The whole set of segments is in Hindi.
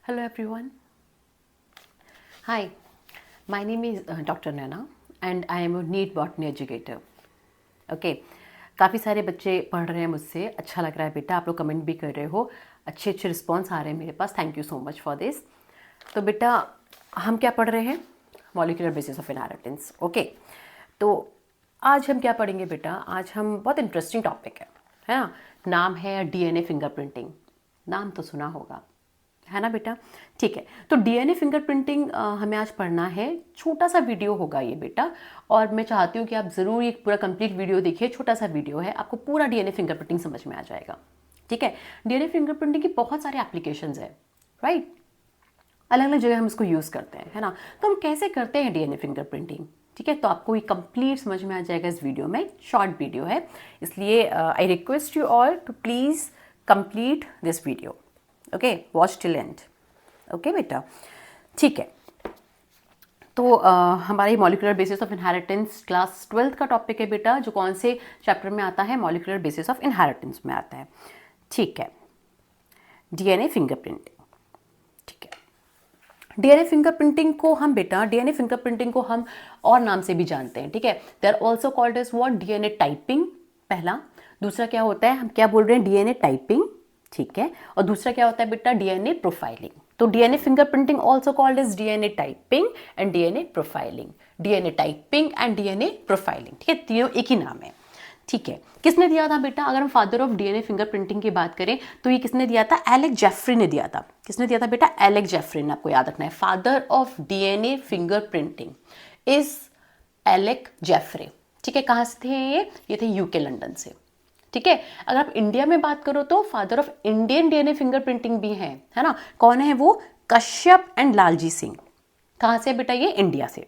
Hello everyone. Hi, my name is Dr. Naina and I am a NEET botany educator. Okay, काफ़ी सारे बच्चे पढ़ रहे हैं मुझसे, अच्छा लग रहा है बेटा, आप लोग कमेंट भी कर रहे हो, अच्छे अच्छे रिस्पॉन्स आ रहे हैं मेरे पास, thank you so much for this. तो बेटा हम क्या पढ़ रहे हैं? Molecular basis of inheritance. Okay, तो आज हम क्या पढ़ेंगे बेटा? आज हम बहुत इंटरेस्टिंग टॉपिक है ना. नाम है डीएनए फिंगरप्रिंटिंग. नाम तो सुना होगा, है ना बेटा. ठीक है, तो डीएनए फिंगरप्रिंटिंग हमें आज पढ़ना है. छोटा सा वीडियो होगा ये बेटा, और मैं चाहती हूँ कि आप ज़रूर एक पूरा कंप्लीट वीडियो देखिए. छोटा सा वीडियो है, आपको पूरा डीएनए फिंगरप्रिंटिंग समझ में आ जाएगा. ठीक है, डीएनए फिंगरप्रिंटिंग की बहुत सारे एप्लीकेशंस है, राइट. अलग अलग जगह हम इसको यूज़ करते हैं, है ना. तो हम कैसे करते हैं डीएनए फिंगरप्रिंटिंग? ठीक है, तो आपको ये कंप्लीट समझ में आ जाएगा इस वीडियो में. शॉर्ट वीडियो है, इसलिए I request you all to please complete this video. Okay, watch till end. Okay बेटा, ठीक है. तो हमारी molecular basis of inheritance class 12th का टॉपिक है बेटा, जो कौन से चैप्टर में आता है? मॉलिक्यूलर बेसिस ऑफ इनहेरिटेंस में आता है. ठीक है, डीएनए फिंगरप्रिंटिंग. ठीक है, डीएनए फिंगरप्रिंटिंग को हम बेटा, डीएनए फिंगरप्रिंटिंग को हम और नाम से भी जानते हैं. ठीक है, they are also called as what? DNA typing, पहला. दूसरा क्या होता है, हम क्या बोल रहे हैं? DNA typing. ठीक है, और दूसरा क्या होता है बेटा? DNA profiling. तो DNA fingerprinting also called as DNA typing and DNA profiling. DNA typing and DNA profiling. ठीक है, तीनों एक ही नाम है. ठीक है, किसने दिया था बेटा? अगर हम फादर ऑफ डीएनए फिंगरप्रिंटिंग की बात करें तो ये किसने दिया था? एलेक जेफरी ने दिया था. किसने दिया था बेटा? एलेक जेफरी ने. आपको याद रखना है, father of DNA fingerprinting is Alec Jeffrey. ठीक है, कहाँ से थे ये थे यूके, लंदन से. ठीक है, अगर आप इंडिया में बात करो तो father of Indian DNA fingerprinting भी है ना. कौन है वो? कश्यप एंड लालजी सिंह. कहाँ से बेटा? ये इंडिया से.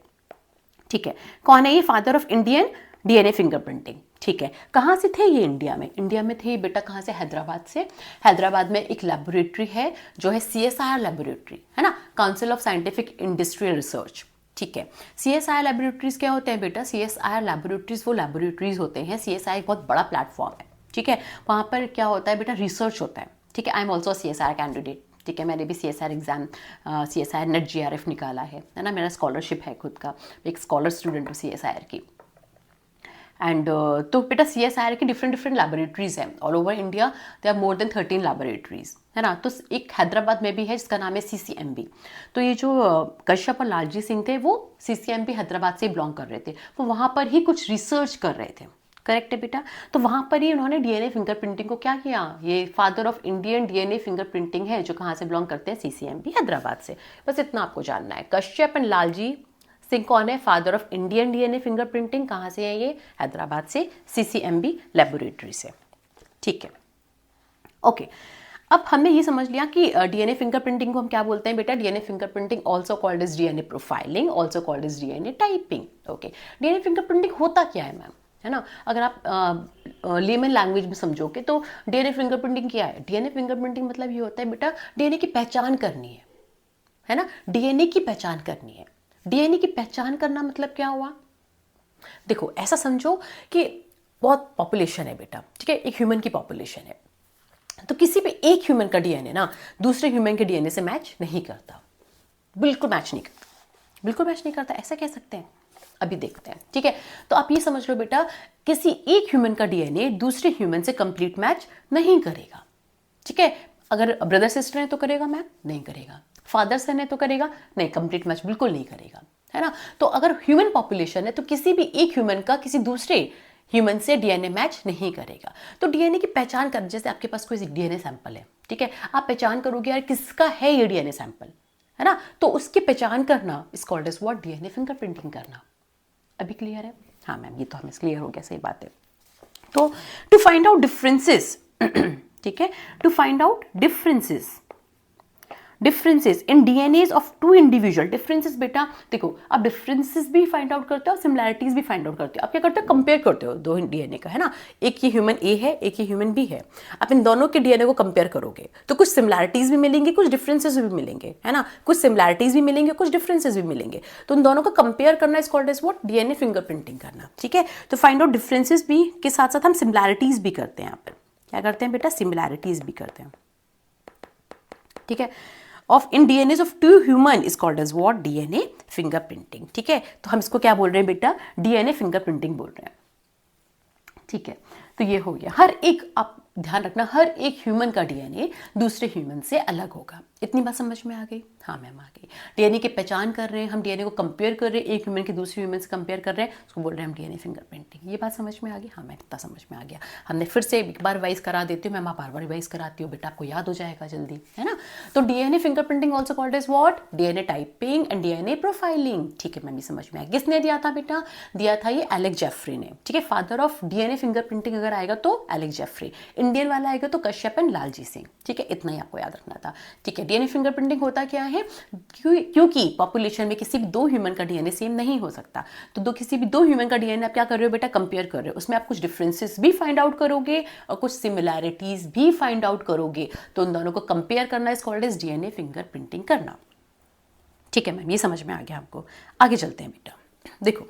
ठीक है, कौन है ये father of Indian DNA fingerprinting? ठीक है, कहाँ से थे ये? इंडिया में. इंडिया में थे बेटा, कहाँ से? हैदराबाद से. हैदराबाद में एक लेबोरेटरी है जो है सीएसआईआर लेबोरेटरी, है ना, council of scientific industrial research. ठीक है, सीएसआईआर लेबोरेटरीज क्या होते हैं बेटा? सीएसआईआर लेबोरेटरीज वो लेबोरेटरीज होते हैं. सीएसआई बहुत बड़ा प्लेटफॉर्म है. ठीक है, वहाँ पर क्या होता है बेटा? रिसर्च होता है. ठीक है, I am also CSIR candidate. ठीक है, मैंने भी CSIR exam, CSIR NET JRF निकाला है ना. मेरा स्कॉलरशिप है खुद का, एक स्कॉलर स्टूडेंट हूँ सीएसआईआर की. एंड तो बेटा सीएसआईआर की डिफरेंट डिफरेंट लैबोरेटरीज हैं all over India. They are more than 13 laboratories, है ना. तो एक हैदराबाद में भी है जिसका नाम है सीसीएमबी. तो ये जो कश्यप और लालजी सिंह थे वो सीसीएमबी हैदराबाद से बिलोंग कर रहे थे. वो वहाँ पर ही कुछ रिसर्च कर रहे थे. करेक्ट है बेटा. तो वहाँ पर ही उन्होंने डीएनए फिंगरप्रिंटिंग को क्या किया? ये father of Indian DNA fingerprinting है, जो कहाँ से बिलोंग करते हैं? सीसीएमबी हैदराबाद से. बस इतना आपको जानना है. कश्यप एंड लालजी सिंह कौन है? Father of Indian DNA fingerprinting. कहाँ से है ये? हैदराबाद से, सीसीएमबी लेबोरेटरी से. ठीक है, ओके. अब हमने ये समझ लिया कि डीएनए फिंगरप्रिंटिंग को हम क्या बोलते हैं बेटा? DNA fingerprinting also called is DNA profiling, also called is DNA typing. Okay, DNA fingerprinting होता क्या है मैम, है ना? अगर आप लेमन लैंग्वेज में समझोगे तो डीएनए फिंगरप्रिंटिंग क्या है? डीएनए फिंगरप्रिंटिंग मतलब ये होता है बेटा, डीएनए की पहचान करनी है ना. डीएनए की पहचान करनी है. डीएनए की पहचान करना मतलब क्या हुआ? देखो, ऐसा समझो कि बहुत पॉपुलेशन है बेटा. ठीक है, एक ह्यूमन की पॉपुलेशन है. तो किसी भी एक ह्यूमन का डीएनए ना दूसरे ह्यूमन के डीएनए से मैच नहीं करता. बिल्कुल मैच नहीं करता. बिल्कुल मैच नहीं करता, ऐसा कह सकते हैं. अभी देखते हैं. ठीक है, तो आप ये समझ लो बेटा, किसी एक ह्यूमन का डीएनए दूसरे ह्यूमन से कंप्लीट मैच नहीं करेगा. ठीक है, अगर ब्रदर सिस्टर है तो करेगा मैम? नहीं करेगा. फादर सन है तो करेगा? नहीं, कंप्लीट मैच बिल्कुल नहीं करेगा, है ना. तो अगर ह्यूमन पॉपुलेशन है तो किसी भी एक ह्यूमन का किसी दूसरे ह्यूमन से डीएनए मैच नहीं करेगा. तो डीएनए की पहचान कर, जैसे आपके पास कोई डीएनए सैंपल है, ठीक है, आप पहचान करोगे यार किसका है ये डीएनए सैंपल, है ना. तो उसकी पहचान करना is called as what? DNA fingerprinting करना. अभी क्लियर है? हाँ मैम, ये तो हमें क्लियर हो गया, सही बात है. तो टू फाइंड आउट डिफरेंसेस, ठीक है, to find out differences in DNAs of two individual. Differences बेटा देखो, आप डिफरेंसेस भी फाइंड आउट करते हो और सिमिलैरिटीज भी फाइंड आउट करते हो. आप क्या करते हो? कंपेयर करते हो दो डीएनए का, है ना. एक ये ह्यूमन ए है, एक ये ह्यूमन बी है. आप इन दोनों के डीएनए को कंपेयर करोगे तो कुछ सिमिलैरिटीज भी मिलेंगी, कुछ डिफरेंसेस भी मिलेंगे, है ना. कुछ सिमिलैरिटीज भी मिलेंगे, कुछ डिफरेंसेस भी मिलेंगे. तो उन दोनों को कंपेयर करना is called as what? DNA fingerprinting करना. ठीक है, तो फाइंड आउट डिफरेंसेस भी के साथ साथ हम सिमिलैरिटीज भी करते हैं. यहाँ पर क्या करते हैं बेटा? सिमिलैरिटीज भी करते हैं. ठीक है, of in DNA of 2 human is called as what? DNA fingerprinting. ठीक है, तो हम इसको क्या बोल रहे हैं बेटा? डीएनए फिंगरप्रिंटिंग बोल रहे हैं। ठीक है, तो ये हो गया। हर एक, आप ध्यान रखना, हर एक ह्यूमन का डीएनए दूसरे ह्यूमन से अलग होगा। इतनी बात समझ में आ गई? हाँ मैम आ गई। डीएनए की पहचान कर रहे हैं हम, डीएनए को कंपेयर कर रहे हैं, एक ह्यूमन के दूसरे ह्यूमन से कंपेयर कर रहे हैं, उसको बोल रहे हैं हम डीएनए फिंगरप्रिंटिंग। ये बात समझ में आ गई? हाँ मैम इतना समझ में आ गया। हमने फिर से एक बार रिवाइज करा देती हूँ मैम, आप बार बार रिवाइज कराती हूँ बेटा, आपको याद हो जाएगा जल्दी, है ना। तो DNA fingerprinting also called as what? DNA typing and DNA profiling. ठीक है मैम, ये समझ में आया। किसने दिया था बेटा? दिया था ये एलेक्स जेफरी ने। ठीक है, फादर ऑफ डीएनए फिंगरप्रिंटिंग अगर आएगा तो एलेक्स जेफरी, इंडियन वाला आएगा तो कश्यप एंड लालजी सिंह। ठीक है, इतना ही आपको याद रखना था। ठीक है, डीएनए फिंगरप्रिंटिंग होता क्या है? क्योंकि पॉपुलेशन में किसी भी 2 ह्यूमन का डीएनए सेम नहीं हो सकता, तो किसी भी 2 ह्यूमन का डीएनए आप क्या कर रहे हो बेटा? कंपेयर कर रहे हो। उसमें आप कुछ डिफरेंसेस भी फाइंड आउट करोगे और कुछ सिमिलैरिटीज भी फाइंड आउट करोगे, तो उन दोनों को कंपेयर करना is called as DNA fingerprinting करना। ठीक है मैम, ये समझ में आ गया आपको। आगे चलते हैं बेटा। देखो,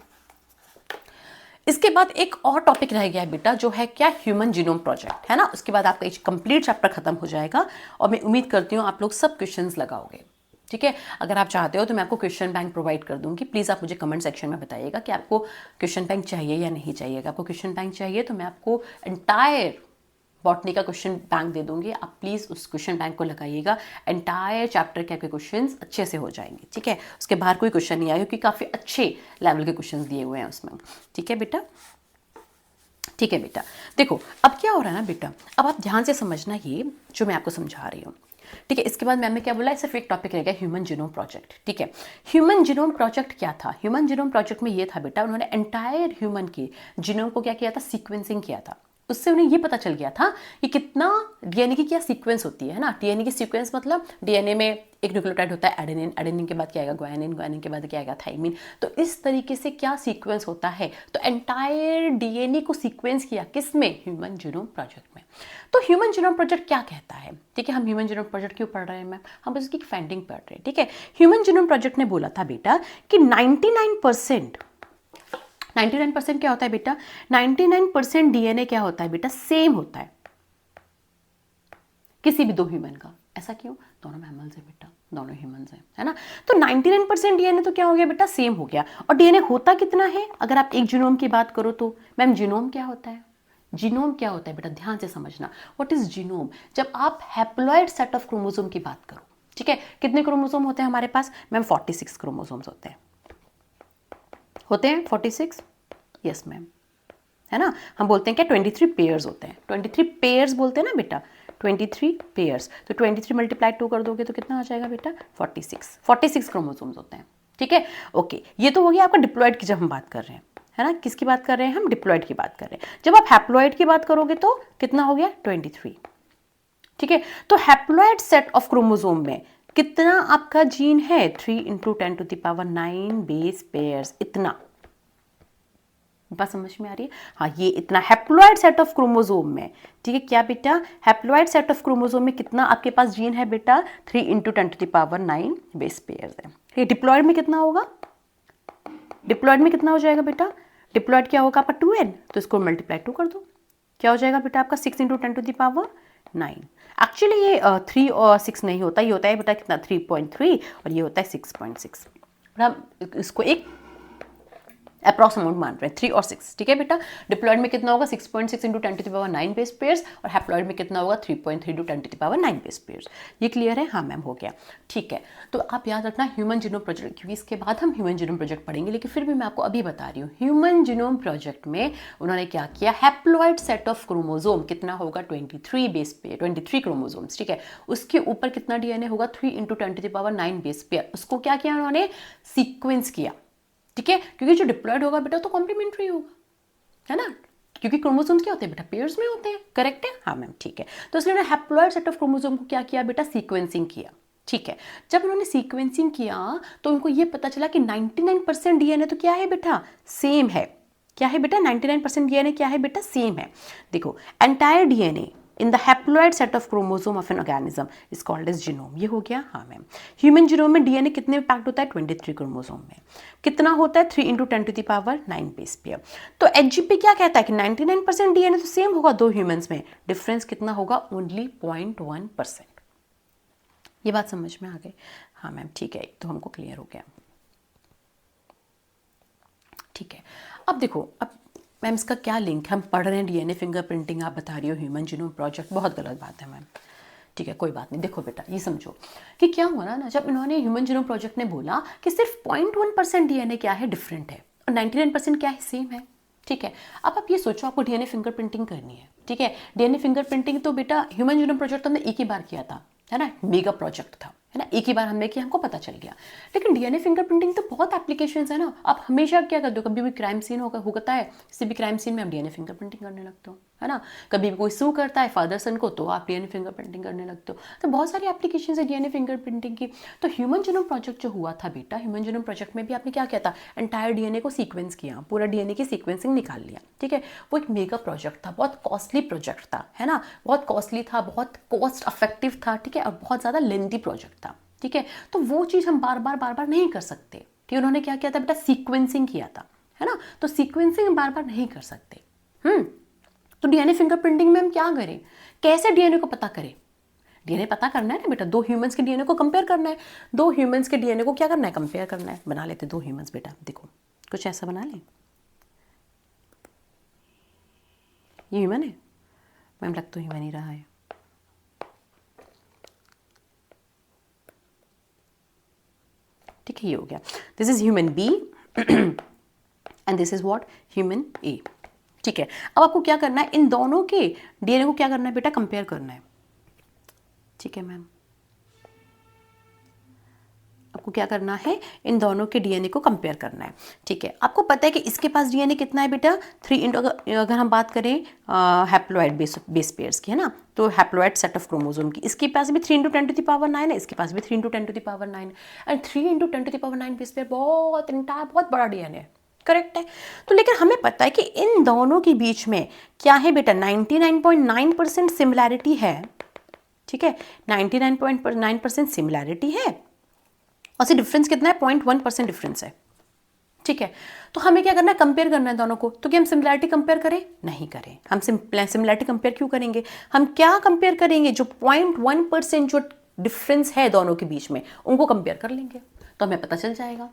इसके बाद एक और टॉपिक रह गया है बेटा, जो है क्या? ह्यूमन जीनोम प्रोजेक्ट, है ना। उसके बाद आपका एक कंप्लीट चैप्टर खत्म हो जाएगा और मैं उम्मीद करती हूँ आप लोग सब क्वेश्चंस लगाओगे। ठीक है, अगर आप चाहते हो तो मैं आपको क्वेश्चन बैंक प्रोवाइड कर दूंगी। प्लीज़ आप मुझे कमेंट सेक्शन में बताइएगा कि आपको क्वेश्चन बैंक चाहिए या नहीं चाहिए। अगर आपको क्वेश्चन बैंक चाहिए तो मैं आपको एंटायर बॉटनी का क्वेश्चन बैंक दे दूंगी, आप प्लीज़ उस क्वेश्चन बैंक को लगाइएगा। एंटायर चैप्टर के आपके क्वेश्चंस अच्छे से हो जाएंगे। ठीक है, उसके बाहर कोई क्वेश्चन नहीं आएगा, क्योंकि काफ़ी अच्छे लेवल के क्वेश्चंस दिए हुए हैं उसमें। ठीक है बेटा, ठीक है बेटा। देखो अब क्या हो रहा है ना बेटा, अब आप ध्यान से समझना ये जो मैं आपको समझा रही हूँ। ठीक है, इसके बाद मैम ने क्या बोला? सिर्फ एक टॉपिक रह गया, ह्यूमन जीनोम प्रोजेक्ट। ठीक है, ह्यूमन जीनोम प्रोजेक्ट क्या था? ह्यूमन जीनोम प्रोजेक्ट में ये था बेटा, उन्होंने एंटायर ह्यूमन के जीनोम को क्या किया था? सीक्वेंसिंग किया था। उससे उन्हें ये पता चल गया था कि कितना डीएनए की क्या सीक्वेंस होती है ना। डीएनए की सीक्वेंस मतलब डीएनए में एक न्यूक्लियोटाइड होता है एडेनिन, एडेनिन के बाद क्या आएगा? ग्वानिन, ग्वानिन के बाद क्या आएगा? थाइमिन। तो इस तरीके से क्या सीक्वेंस होता है, तो एंटायर डीएनए को सीक्वेंस किया किसमें? ह्यूमन जीनोम प्रोजेक्ट में। तो ह्यूमन जीनोम प्रोजेक्ट क्या कहता है? ठीक है, हम ह्यूमन जीनोम प्रोजेक्ट क्यों पढ़ रहे हैं मैम? हम उसकी फाइंडिंग पढ़ रहे हैं। ठीक है, ह्यूमन जीनोम प्रोजेक्ट ने बोला था बेटा कि 99% क्या होता है बेटा? 99% डीएनए क्या होता है बेटा? सेम होता है किसी भी 2 ह्यूमन का। ऐसा क्यों? दोनों मैमल्स है बेटा, दोनों ह्यूमंस हैं, है ना। तो 99% डीएनए तो क्या हो गया बेटा? सेम हो गया। और डीएनए होता कितना है? अगर आप एक जीनोम की बात करो तो मैम जीनोम क्या होता है? जीनोम क्या होता है बेटा? ध्यान से समझना, व्हाट इज जीनोम? जब आप हैप्लॉइड सेट ऑफ क्रोमोसोम की बात करो। ठीक है, कितने क्रोमोसोम होते हैं हमारे पास मैम? 46 क्रोमोसोम्स होते हैं। 46? यस मैम, है ना। हम बोलते हैं क्या? 23 पेयर्स होते हैं। 23 पेयर्स बोलते हैं ना बेटा, 23 पेयर्स। तो 23 मल्टीप्लाई 2 कर दोगे तो कितना आ जाएगा बेटा? 46 क्रोमोसोम्स होते हैं। ठीक है, ओके। ये तो हो गया आपका डिप्लॉइड की, जब हम बात कर रहे हैं, है ना। किसकी बात कर रहे हैं हम? डिप्लॉइड की बात कर रहे हैं। जब आप हैप्लॉइड की बात करोगे तो कितना हो गया? 23। ठीक है, तो हैप्लॉइड सेट ऑफ क्रोमोसोम में कितना आपका जीन है? 3 × 10⁹ बेस पेयर्स। इतना बात समझ में आ रही है? हाँ, ये इतना हैप्लॉइड सेट ऑफ क्रोमोसोम में। ठीक है, क्या बेटा? हैप्लॉइड सेट ऑफ क्रोमोसोम में कितना आपके पास जीन है बेटा? 3 × 10⁹ बेस पेयर्स है। ठीक है, डिप्लॉइड में कितना होगा? डिप्लॉइड में कितना हो जाएगा बेटा? डिप्लॉइड क्या होगा आपका? 2n, तो इसको मल्टीप्लाई 2 कर दो। क्या हो जाएगा बेटा आपका? 6 × 10⁹ एक्चुअली ये 3 और 6 नहीं होता, ये होता है बेटा कितना? 3.3 और ये होता है 6.6। हम इसको एक अप्रॉक्स अमाउंट मान रहे हैं, 3 और 6। ठीक है बेटा, डिप्लॉइड में कितना होगा? 6.6 × 10⁹ बेस पेयर्स, और हैप्लॉइड में कितना होगा? 3.3 × 10⁹ बेस पेयर्स। ये क्लियर है? हाँ मैम, हो गया। ठीक है, तो आप याद रखना ह्यूमन जीनोम प्रोजेक्ट, क्योंकि इसके बाद हम ह्यूमन जीनोम प्रोजेक्ट पढ़ेंगे, लेकिन फिर भी मैं आपको अभी बता रही हूँ। ह्यूमन जीनोम प्रोजेक्ट में उन्होंने क्या किया? हैप्लॉइड सेट ऑफ क्रोमोसोम कितना होगा? 23 बेस पेयर, 23 क्रोमोसोम्स। ठीक है, उसके ऊपर कितना डीएनए होगा? 3 × 10⁹ बेस पेयर। उसको क्या किया उन्होंने? सीक्वेंस किया। ठीक है, क्योंकि जो डिप्लॉयड होगा बेटा तो कॉम्प्लीमेंट्री होगा, है ना, क्योंकि क्रोमोसोम्स क्या होते हैं बेटा? पेयर्स में होते हैं। करेक्ट है? हाँ मैम, ठीक है। तो इसलिए उन्होंने हैप्लॉइड सेट ऑफ क्रोमोसोम को क्या किया बेटा? सीक्वेंसिंग किया। ठीक है, जब उन्होंने सीक्वेंसिंग किया तो उनको ये पता चला कि 99% डीएनए तो क्या है बेटा? सेम है। क्या है बेटा? 99% डीएनए क्या है बेटा? सेम है। देखो, entire DNA in the haploid set of chromosome of an organism is called as genome. ये हो गया। हाँ मैम, ह्यूमन जीनोम में डीएनए कितने में पैक्ड होता है? 23 क्रोमोसोम में। कितना होता है? 3 × 10⁹ बेस पेयर। तो एचजीपी क्या कहता है कि 99% डीएनए तो सेम होगा 2 ह्यूमंस में, डिफरेंस कितना होगा? ओनली 0.1%। ये बात समझ में आ गई? हाँ मैम ठीक है, तो हमको क्लियर हो गया। ठीक है, अब देखो, अब मैम इसका क्या लिंक है? हम पढ़ रहे हैं डीएनए फिंगरप्रिंटिंग, आप बता रही हो ह्यूमन जीनोम प्रोजेक्ट, बहुत गलत बात है मैम। ठीक है, कोई बात नहीं। देखो बेटा, ये समझो कि क्या हुआ ना, जब इन्होंने ह्यूमन जीनोम प्रोजेक्ट ने बोला कि सिर्फ 0.1% डीएनए क्या है डिफरेंट है और 99% क्या है सेम है। ठीक है, अब आप ये सोचो, आपको डीएनए फिंगरप्रिंटिंग करनी है। ठीक है, डीएनए फिंगरप्रिंटिंग तो बेटा ह्यूमन जीनोम प्रोजेक्ट तो हमने एक ही बार किया था, है ना, मेगा प्रोजेक्ट था, है ना, एक ही बार हमने किया, हमको पता चल गया। लेकिन डीएनए फिंगरप्रिंटिंग तो बहुत एप्लीकेशंस है ना। आप हमेशा क्या करते हो, कभी भी क्राइम सीन होता है, किसी भी क्राइम सीन में आप डीएनए फिंगरप्रिंटिंग करने लगते हो, है ना। कभी भी कोई सू करता है फादर सन को, तो आप डीएनए फिंगरप्रिंटिंग करने लगते हो। तो बहुत सारी एप्लीकेशंस है डीएनए फिंगरप्रिंटिंग की। तो ह्यूमन जीनोम प्रोजेक्ट जो हुआ था बेटा, ह्यूमन जीनोम प्रोजेक्ट में भी आपने क्या किया था, एंटायर डीएनए को सीक्वेंस किया, पूरा डीएनए की सीक्वेंसिंग निकाल लिया। ठीक है, वो एक मेगा प्रोजेक्ट था, बहुत कॉस्टली प्रोजेक्ट था, है ना, बहुत कॉस्टली था, बहुत कॉस्ट इफेक्टिव था। ठीक है, और बहुत ज़्यादा लेंथी प्रोजेक्ट था। ठीक है, तो वो चीज़ हम बार बार नहीं कर सकते। ठीक है, उन्होंने क्या किया था बेटा, सीक्वेंसिंग किया था, है ना। तो सीक्वेंसिंग हम बार नहीं कर सकते। तो डीएनए फिंगरप्रिंटिंग में हम क्या करें, कैसे डीएनए को पता करें? डीएनए पता करना है ना बेटा, दो ह्यूमंस के डीएनए को कंपेयर करना है। दो ह्यूमंस के डीएनए को क्या करना है, कंपेयर करना है। बना लेते दो ह्यूमंस बेटा, देखो कुछ ऐसा बना लें। ये ह्यूमन है मैम, लग तो ह्यूमन ही रहा है। ठीक है, ये हो गया। This is human B and this is what, human A. ठीक है, अब आपको क्या करना है, इन दोनों के डीएनए को क्या करना है बेटा, कंपेयर करना है। ठीक है मैम, आपको क्या करना है, इन दोनों के डीएनए को कंपेयर करना है। ठीक है, आपको पता है कि इसके पास डीएनए कितना है बेटा, 3 इंटू, अगर हम बात करें हैप्लॉइड बेस पेयर्स की, है ना, तो हैप्लॉइड सेट ऑफ क्रोमोसोम की, इसके पास भी 3 इंटू 10 टू द पावर 9 है, इसके पास भी 3 into 10 to the power 9, and 3 into 10 to the power 9 base pair बहुत बड़ा डीएनए है। करेक्ट है। तो लेकिन हमें पता है कि इन दोनों के बीच में क्या है बेटा, 99.9% सिमिलैरिटी है। ठीक है, 99.9% सिमिलैरिटी है, और से डिफरेंस कितना है, 0.1% डिफरेंस है। ठीक है, तो हमें क्या करना है, कंपेयर करना है दोनों को। तो क्या हम सिमिलैरिटी कंपेयर करें, नहीं करें। हम सिमिलैरिटी कंपेयर क्यों करेंगे, हम क्या कंपेयर करेंगे, जो 0.1% जो डिफरेंस है दोनों के बीच में, उनको कंपेयर कर लेंगे, तो हमें पता चल जाएगा,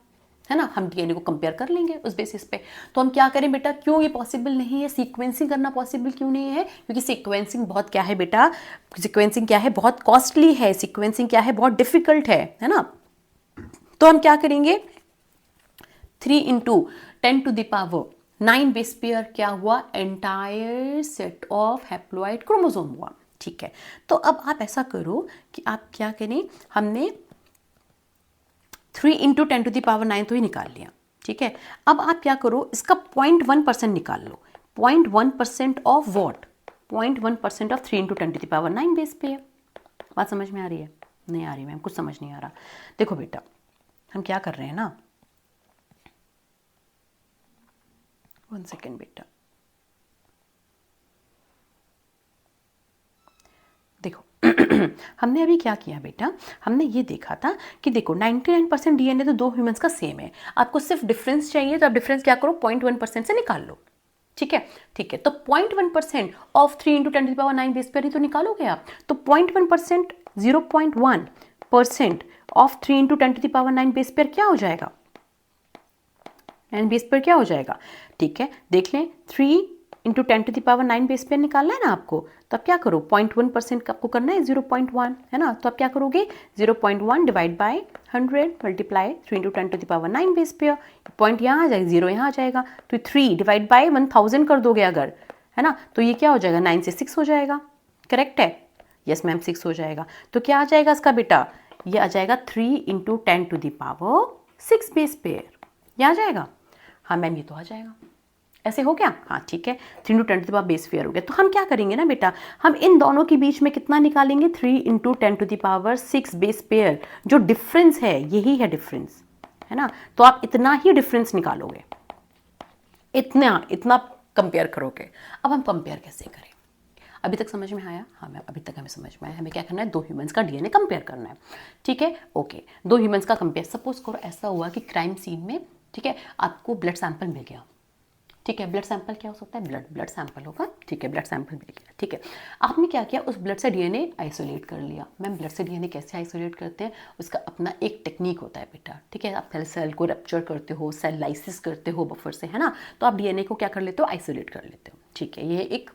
है ना। हम डीएनए को कंपेयर कर लेंगे उस बेसिस पे। तो हम क्या करें बेटा, क्यों ये पॉसिबल नहीं है, सीक्वेंसिंग करना पॉसिबल क्यों नहीं है, क्योंकि सीक्वेंसिंग बहुत क्या है बेटा, सीक्वेंसिंग क्या है, बहुत कॉस्टली है, सीक्वेंसिंग क्या है, बहुत डिफिकल्ट है ना। तो हम क्या करेंगे, 3 into 10 to the power 9 base pair क्या हुआ, entire set of haploid chromosome हुआ। ठीक है, तो अब आप ऐसा करो कि आप क्या करें, हमने 3 इंटू 10 टू द पावर 9 तो ही निकाल लिया। ठीक है, अब आप क्या करो, इसका 0.1% निकाल लो। 0.1% of what, 0.1% of 3 into 10 to the power 9 base pair. बात समझ में आ रही है, नहीं आ रही मैम, कुछ समझ नहीं आ रहा। देखो बेटा, हम क्या कर रहे हैं ना, 1 सेकेंड बेटा, देखो हमने अभी क्या किया बेटा, हमने ये देखा था कि देखो 99% डीएनए तो दो ह्यूमंस का सेम है, आपको सिर्फ डिफरेंस चाहिए, तो आप डिफरेंस क्या करो, 0.1% से निकाल लो। ठीक है, ठीक है, तो 0.1% of 3 into 10 to the power 9 base पर ही तो निकालोगे आप। तो 0.1%, 0.1% of 3 into 10 to the power 9 base पर क्या हो जाएगा, 9 बेस पर क्या हो जाएगा। ठीक है, देख लें, 3 into 10 to the power 9 base पर निकालना है ना आपको, तो आप क्या करो, 0.1% आपको करना है, 0.1, है ना। तो आप क्या करोगे, 0.1 divide by 100 multiply 3 into 10 to the power 9 base pair, point यहाँ आ जाएगा, 0 यहाँ आ जाएगा, तो 3 डिवाइड बाई 1000 कर दोगे अगर, है ना, तो ये क्या हो जाएगा, 9 से 6 हो जाएगा। करेक्ट है, यस मैम 6 हो जाएगा। तो क्या आ जाएगा इसका बेटा, ये आ जाएगा 3 into 10 to the power 6 base pair, ये आ जाएगा। हाँ मैम, ये तो आ जाएगा, ऐसे हो गया। हाँ ठीक है, 3 into 10 to the power base pair हो गया। तो हम क्या करेंगे ना बेटा, हम इन दोनों के बीच में कितना निकालेंगे, 3 into 10 to the power 6 base pair, जो डिफरेंस है यही है डिफरेंस, है ना। तो आप इतना ही डिफरेंस निकालोगे, इतना कंपेयर करोगे। अब हम कंपेयर कैसे करें, अभी तक समझ में आया? हाँ मैम, अभी तक हमें समझ में आया। हमें क्या करना है, दो ह्यूमंस का डीएनए कंपेयर करना है। ठीक है, ओके, दो ह्यूमंस का कंपेयर। सपोज करो ऐसा हुआ कि क्राइम सीन में, ठीक है, आपको ब्लड सैंपल मिल गया। ठीक है, ब्लड सैंपल क्या हो सकता है, ब्लड सैंपल होगा, ठीक है, ब्लड सैंपल मिल गया, ठीक है। आपने क्या किया, उस ब्लड से डीएनए आइसोलेट कर लिया। मैम ब्लड से डीएनए कैसे आइसोलेट करते हैं, उसका अपना एक टेक्निक होता है बेटा, ठीक है। आप पहले सेल को रप्चर करते हो, सेल लाइसिस करते हो बफर से, है ना, तो आप डीएनए को क्या कर लेते हो, आइसोलेट कर लेते हो, ठीक है। ये एक,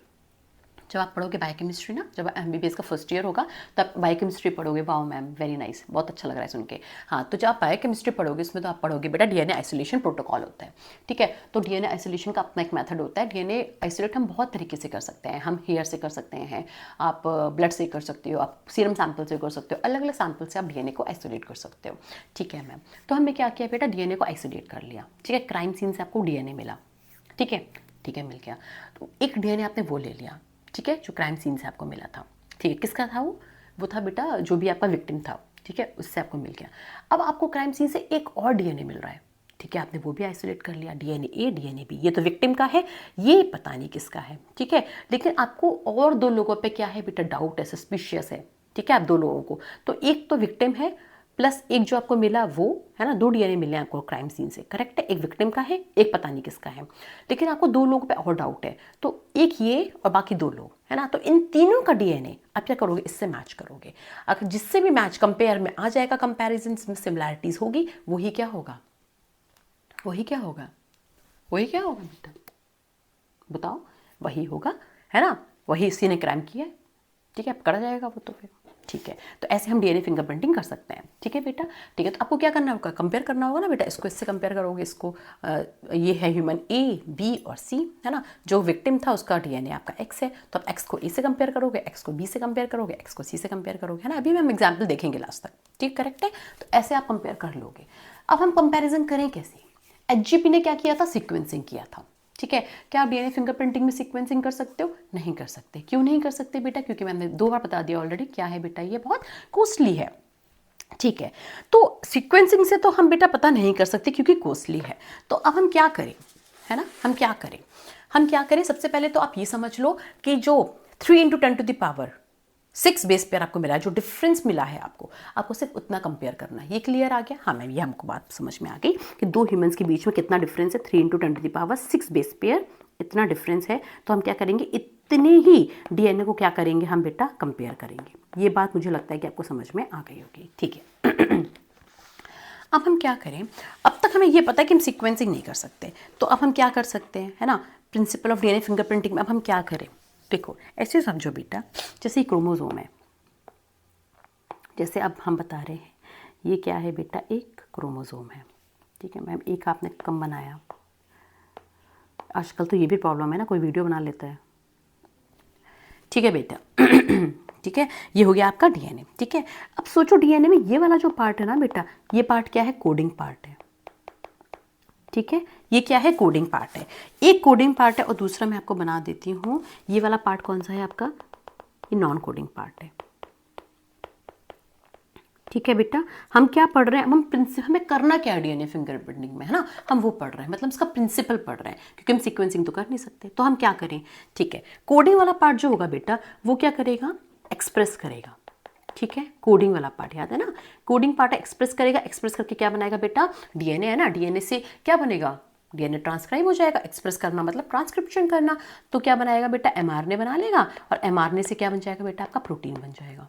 जब आप पढ़ोगे बायोकेमिस्ट्री ना, जब एमबीबीएस का फर्स्ट ईयर होगा तब बायोकेमिस्ट्री पढ़ोगे, वाओ मैम वेरी नाइस, बहुत अच्छा लग रहा है सुन के। हाँ, तो जब आप बायोकेमिस्ट्री पढ़ोगे इसमें तो आप पढ़ोगे बेटा डीएनए आइसोलेशन प्रोटोकॉल होता है, ठीक है। तो डीएनए आइसोलेशन का अपना एक मेथड होता है। डीएनए आइसोलेट हम बहुत तरीके से कर सकते हैं, हम हेयर से कर सकते हैं, आप ब्लड से कर सकते हो, आप सीरम सैंपल से कर सकते हो, अलग अलग सैंपल से आप डीएनए को आइसोलेट कर सकते हो, ठीक है मैम। तो हमने क्या किया बेटा, डीएनए को आइसोलेट कर लिया, ठीक है। क्राइम सीन से आपको डीएनए मिला, ठीक है, ठीक है, मिल गया। तो एक डीएनए आपने वो ले लिया, ठीक है, जो क्राइम सीन से आपको मिला था, ठीक है। किसका था वो था बेटा जो भी आपका विक्टिम था, ठीक है, उससे आपको मिल गया। अब आपको क्राइम सीन से एक और डीएनए मिल रहा है, ठीक है, आपने वो भी आइसोलेट कर लिया, डीएनए ए डीएनए बी। ये तो विक्टिम का है, ये पता नहीं किसका है, ठीक है। लेकिन आपको और दो लोगों पे क्या है बेटा, डाउट है, सस्पिशियस है, ठीक है। आप दो लोगों को, तो एक तो विक्टिम है प्लस एक जो आपको मिला वो है ना, दो डीएनए मिले आपको क्राइम सीन से, करेक्ट है। एक विक्टिम का है, एक पता नहीं किसका है, लेकिन आपको दो लोगों पे और डाउट है, तो एक ये और बाकी दो लोग, है ना। तो इन तीनों का डीएनए आप क्या करोगे, इससे मैच करोगे। अगर जिससे भी मैच कंपेयर में आ जाएगा, कंपैरिजन में सिमिलैरिटीज होगी, वही क्या होगा, वही क्या होगा, वही क्या होगा बेटा, बताओ, वही होगा, है ना, वही इसी ने क्राइम किया है, ठीक है, पकड़ा जाएगा वो तो फिर, ठीक है। तो ऐसे हम डीएनए फिंगरप्रिंटिंग कर सकते हैं, ठीक है बेटा, ठीक है। तो आपको क्या करना होगा, कंपेयर करना होगा ना बेटा, इसको इससे कंपेयर करोगे, इसको ये है ह्यूमन ए बी और सी, है ना। जो विक्टिम था उसका डीएनए आपका एक्स है, तो आप एक्स को ए से कंपेयर करोगे, एक्स को बी से कंपेयर करोगे, एक्स को सी से कंपेयर करोगे, है ना। अभी हम एग्जाम्पल देखेंगे लास्ट तक, ठीक, करेक्ट है। तो ऐसे आप कंपेयर कर लोगे। अब हम कंपेरिजन करें कैसे, एचजीपी ने क्या किया था, सिक्वेंसिंग किया था, ठीक है। क्या आप डीएनए फिंगरप्रिंटिंग में सीक्वेंसिंग कर सकते हो, नहीं कर सकते। क्यों नहीं कर सकते बेटा, क्योंकि मैंने 2 बार बता दिया ऑलरेडी, क्या है बेटा, ये बहुत कॉस्टली है, ठीक है। तो सीक्वेंसिंग से तो हम बेटा पता नहीं कर सकते क्योंकि कॉस्टली है। तो अब हम क्या करें, है ना, हम क्या करें, हम क्या करें, सबसे पहले तो आप ये समझ लो कि जो 3 × 10⁶ बेस पेयर आपको मिला है, जो डिफरेंस मिला है आपको सिर्फ उतना कंपेयर करना है। ये क्लियर आ गया, हाँ मैम, ये हमको बात समझ में आ गई कि दो ह्यूमंस के बीच में कितना डिफरेंस है, 3 × 10⁶ बेस पेयर, इतना डिफरेंस है। तो हम क्या करेंगे, इतने ही डीएनए को क्या करेंगे हम बेटा, कंपेयर करेंगे। ये बात मुझे लगता है कि आपको समझ में आ गई होगी, ठीक है। अब हम क्या करें, अब तक हमें ये पता है कि हम सीक्वेंसिंग नहीं कर सकते, तो अब हम क्या कर सकते हैं, है ना, प्रिंसिपल ऑफ डीएनए फिंगरप्रिंटिंग में अब हम क्या करें। देखो ऐसे समझो बेटा, जैसे क्रोमोसोम है, जैसे अब हम बता रहे हैं ये क्या है बेटा, एक क्रोमोसोम है, ठीक है मैम। एक आपने कम बनाया, आजकल तो ये भी प्रॉब्लम है ना, कोई वीडियो बना लेता है, ठीक है बेटा। ठीक है, ये हो गया आपका डीएनए, ठीक है। अब सोचो डीएनए में ये वाला जो पार्ट है ना बेटा, ये पार्ट क्या है, कोडिंग पार्ट है, ठीक है। ये क्या है, कोडिंग पार्ट है, एक कोडिंग पार्ट है, और दूसरा मैं आपको बना देती हूँ, ये वाला पार्ट कौन सा है आपका, ये नॉन कोडिंग पार्ट है, ठीक है बेटा। हम क्या पढ़ रहे हैं, हमें करना क्या है डीएनए फिंगरप्रिंटिंग में, है ना, हम वो पढ़ रहे हैं, मतलब इसका प्रिंसिपल पढ़ रहे हैं, क्योंकि हम सीक्वेंसिंग तो कर नहीं सकते। तो हम क्या करें, ठीक है, कोडिंग वाला पार्ट जो होगा बेटा, वो क्या करेगा, एक्सप्रेस करेगा, ठीक है। कोडिंग वाला पार्ट याद है ना, कोडिंग पार्ट एक्सप्रेस करेगा, एक्सप्रेस करके क्या बनाएगा बेटा, डीएनए है ना, डीएनए से क्या बनेगा, डीएनए ट्रांसक्राइब हो जाएगा। एक्सप्रेस करना मतलब ट्रांसक्रिप्शन करना, तो क्या बनाएगा बेटा, एमआरएनए बना लेगा, और एमआरएनए से क्या बन जाएगा बेटा, आपका प्रोटीन बन जाएगा।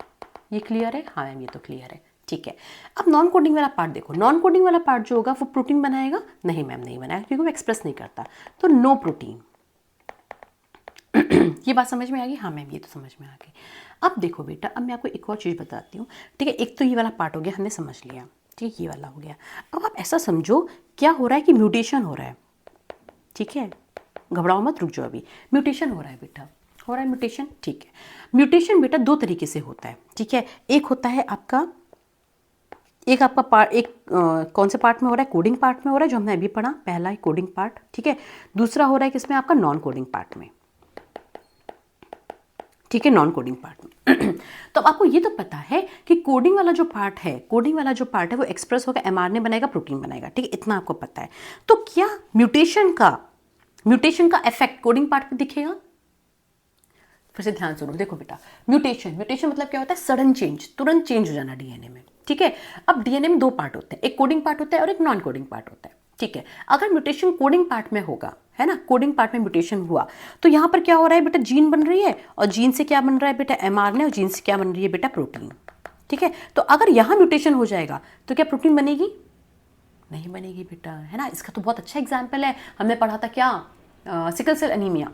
ये क्लियर है, हाँ मैम ये तो क्लियर है, ठीक है। अब नॉन कोडिंग वाला पार्ट देखो, नॉन कोडिंग वाला पार्ट जो होगा वो प्रोटीन बनाएगा, नहीं मैम नहीं बनाएगा, क्योंकि वो एक्सप्रेस नहीं करता, तो नो प्रोटीन। ये बात समझ में आ गई, हाँ मैम ये तो समझ में आ गई। अब देखो बेटा, अब मैं आपको एक और चीज़ बताती हूँ, ठीक है। एक तो ये वाला पार्ट हो गया, हमने समझ लिया, ठीक है, ये वाला हो गया। अब आप ऐसा समझो क्या हो रहा है कि म्यूटेशन हो रहा है, ठीक है, घबराओ मत, रुक जाओ, अभी म्यूटेशन हो रहा है बेटा, हो रहा है म्यूटेशन, ठीक है। म्यूटेशन बेटा दो तरीके से होता है, ठीक है। एक होता है आपका, एक आपका पार्ट, एक कौन से पार्ट में हो रहा है, कोडिंग पार्ट में हो रहा है, जो हमने अभी पढ़ा, पहला है कोडिंग पार्ट, ठीक है। दूसरा हो रहा है किसमें, आपका नॉन कोडिंग पार्ट में, ठीक है, नॉन कोडिंग पार्ट में। तो अब आपको ये तो पता है कि कोडिंग वाला जो पार्ट है, कोडिंग वाला जो पार्ट है वो एक्सप्रेस होगा, एमआरएनए बनाएगा, प्रोटीन बनाएगा, ठीक है, इतना आपको पता है। तो क्या म्यूटेशन का इफेक्ट कोडिंग पार्ट पे दिखेगा, फिर से ध्यान सुनो, देखो बेटा, म्यूटेशन मतलब क्या होता है, सडन चेंज, तुरंत चेंज हो जाना डीएनए में, ठीक है। अब डीएनए में दो पार्ट होते हैं, एक कोडिंग पार्ट होता है और एक नॉन कोडिंग पार्ट होता है, ठीक है। अगर म्यूटेशन कोडिंग पार्ट में होगा, है ना, कोडिंग पार्ट में म्यूटेशन हुआ तो यहाँ पर क्या हो रहा है बेटा, जीन बन रही है और जीन से क्या बन रहा है बेटा, mRNA, और जीन से क्या बन रही है बेटा, प्रोटीन। ठीक है, तो अगर यहाँ म्यूटेशन हो जाएगा तो क्या प्रोटीन बनेगी, नहीं बनेगी बेटा, है ना। इसका तो बहुत अच्छा एग्जाम्पल है, हमने पढ़ा था क्या, सिकल सेल एनीमिया,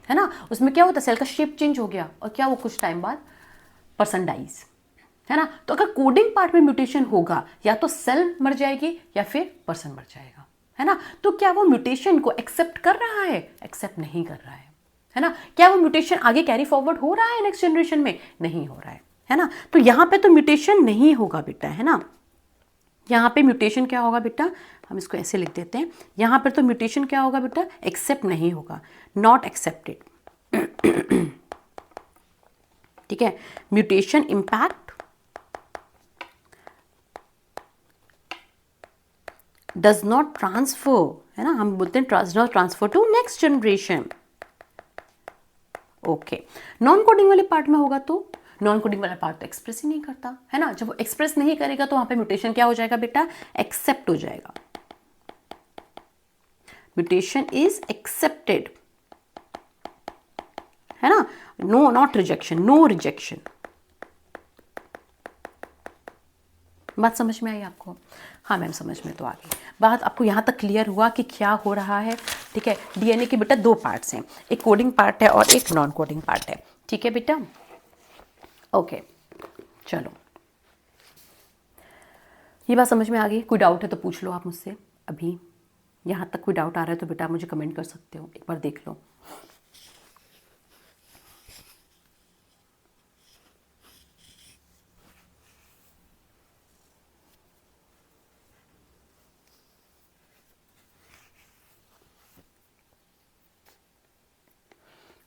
है ना। उसमें क्या होता है, सेल का शेप चेंज हो गया और क्या, वो कुछ टाइम बाद पर्सन डाइज, है ना। तो अगर कोडिंग पार्ट में म्यूटेशन होगा या तो सेल मर जाएगी या फिर पर्सन मर जाएगा, है ना। तो क्या वो म्यूटेशन को एक्सेप्ट कर रहा है, एक्सेप्ट नहीं कर रहा है ना। क्या वो म्यूटेशन आगे कैरी फॉरवर्ड हो रहा है नेक्स्ट जनरेशन में, नहीं हो रहा है ना। तो यहाँ पे तो म्यूटेशन नहीं होगा बेटा, है ना। यहाँ पे म्यूटेशन क्या होगा बेटा, हम इसको ऐसे लिख देते हैं, यहाँ पर तो म्यूटेशन क्या होगा बेटा, एक्सेप्ट नहीं होगा, नॉट एक्सेप्टेड। ठीक है, mutation impact does not transfer, है ना, हम बोलते हैं does not transfer to next generation. Okay, non coding वाले पार्ट में होगा तो नॉन कोडिंग वाला पार्ट तो एक्सप्रेस ही नहीं करता, है ना। जब वो एक्सप्रेस नहीं करेगा तो वहां पे म्यूटेशन क्या हो जाएगा बेटा, एक्सेप्ट हो जाएगा, म्यूटेशन इज एक्सेप्टेड, है ना, no not rejection, no rejection. बात समझ में आई आपको, हाँ मैम समझ में तो आ गई बात, आपको यहाँ तक क्लियर हुआ कि क्या हो रहा है। ठीक है, डीएनए के बेटा दो पार्ट्स हैं, एक कोडिंग पार्ट है और एक नॉन कोडिंग पार्ट है। ठीक है बेटा, ओके चलो, ये बात समझ में आ गई। कोई डाउट है तो पूछ लो आप मुझसे, अभी यहाँ तक कोई डाउट आ रहा है तो बेटा मुझे कमेंट कर सकते हो, एक बार देख लो।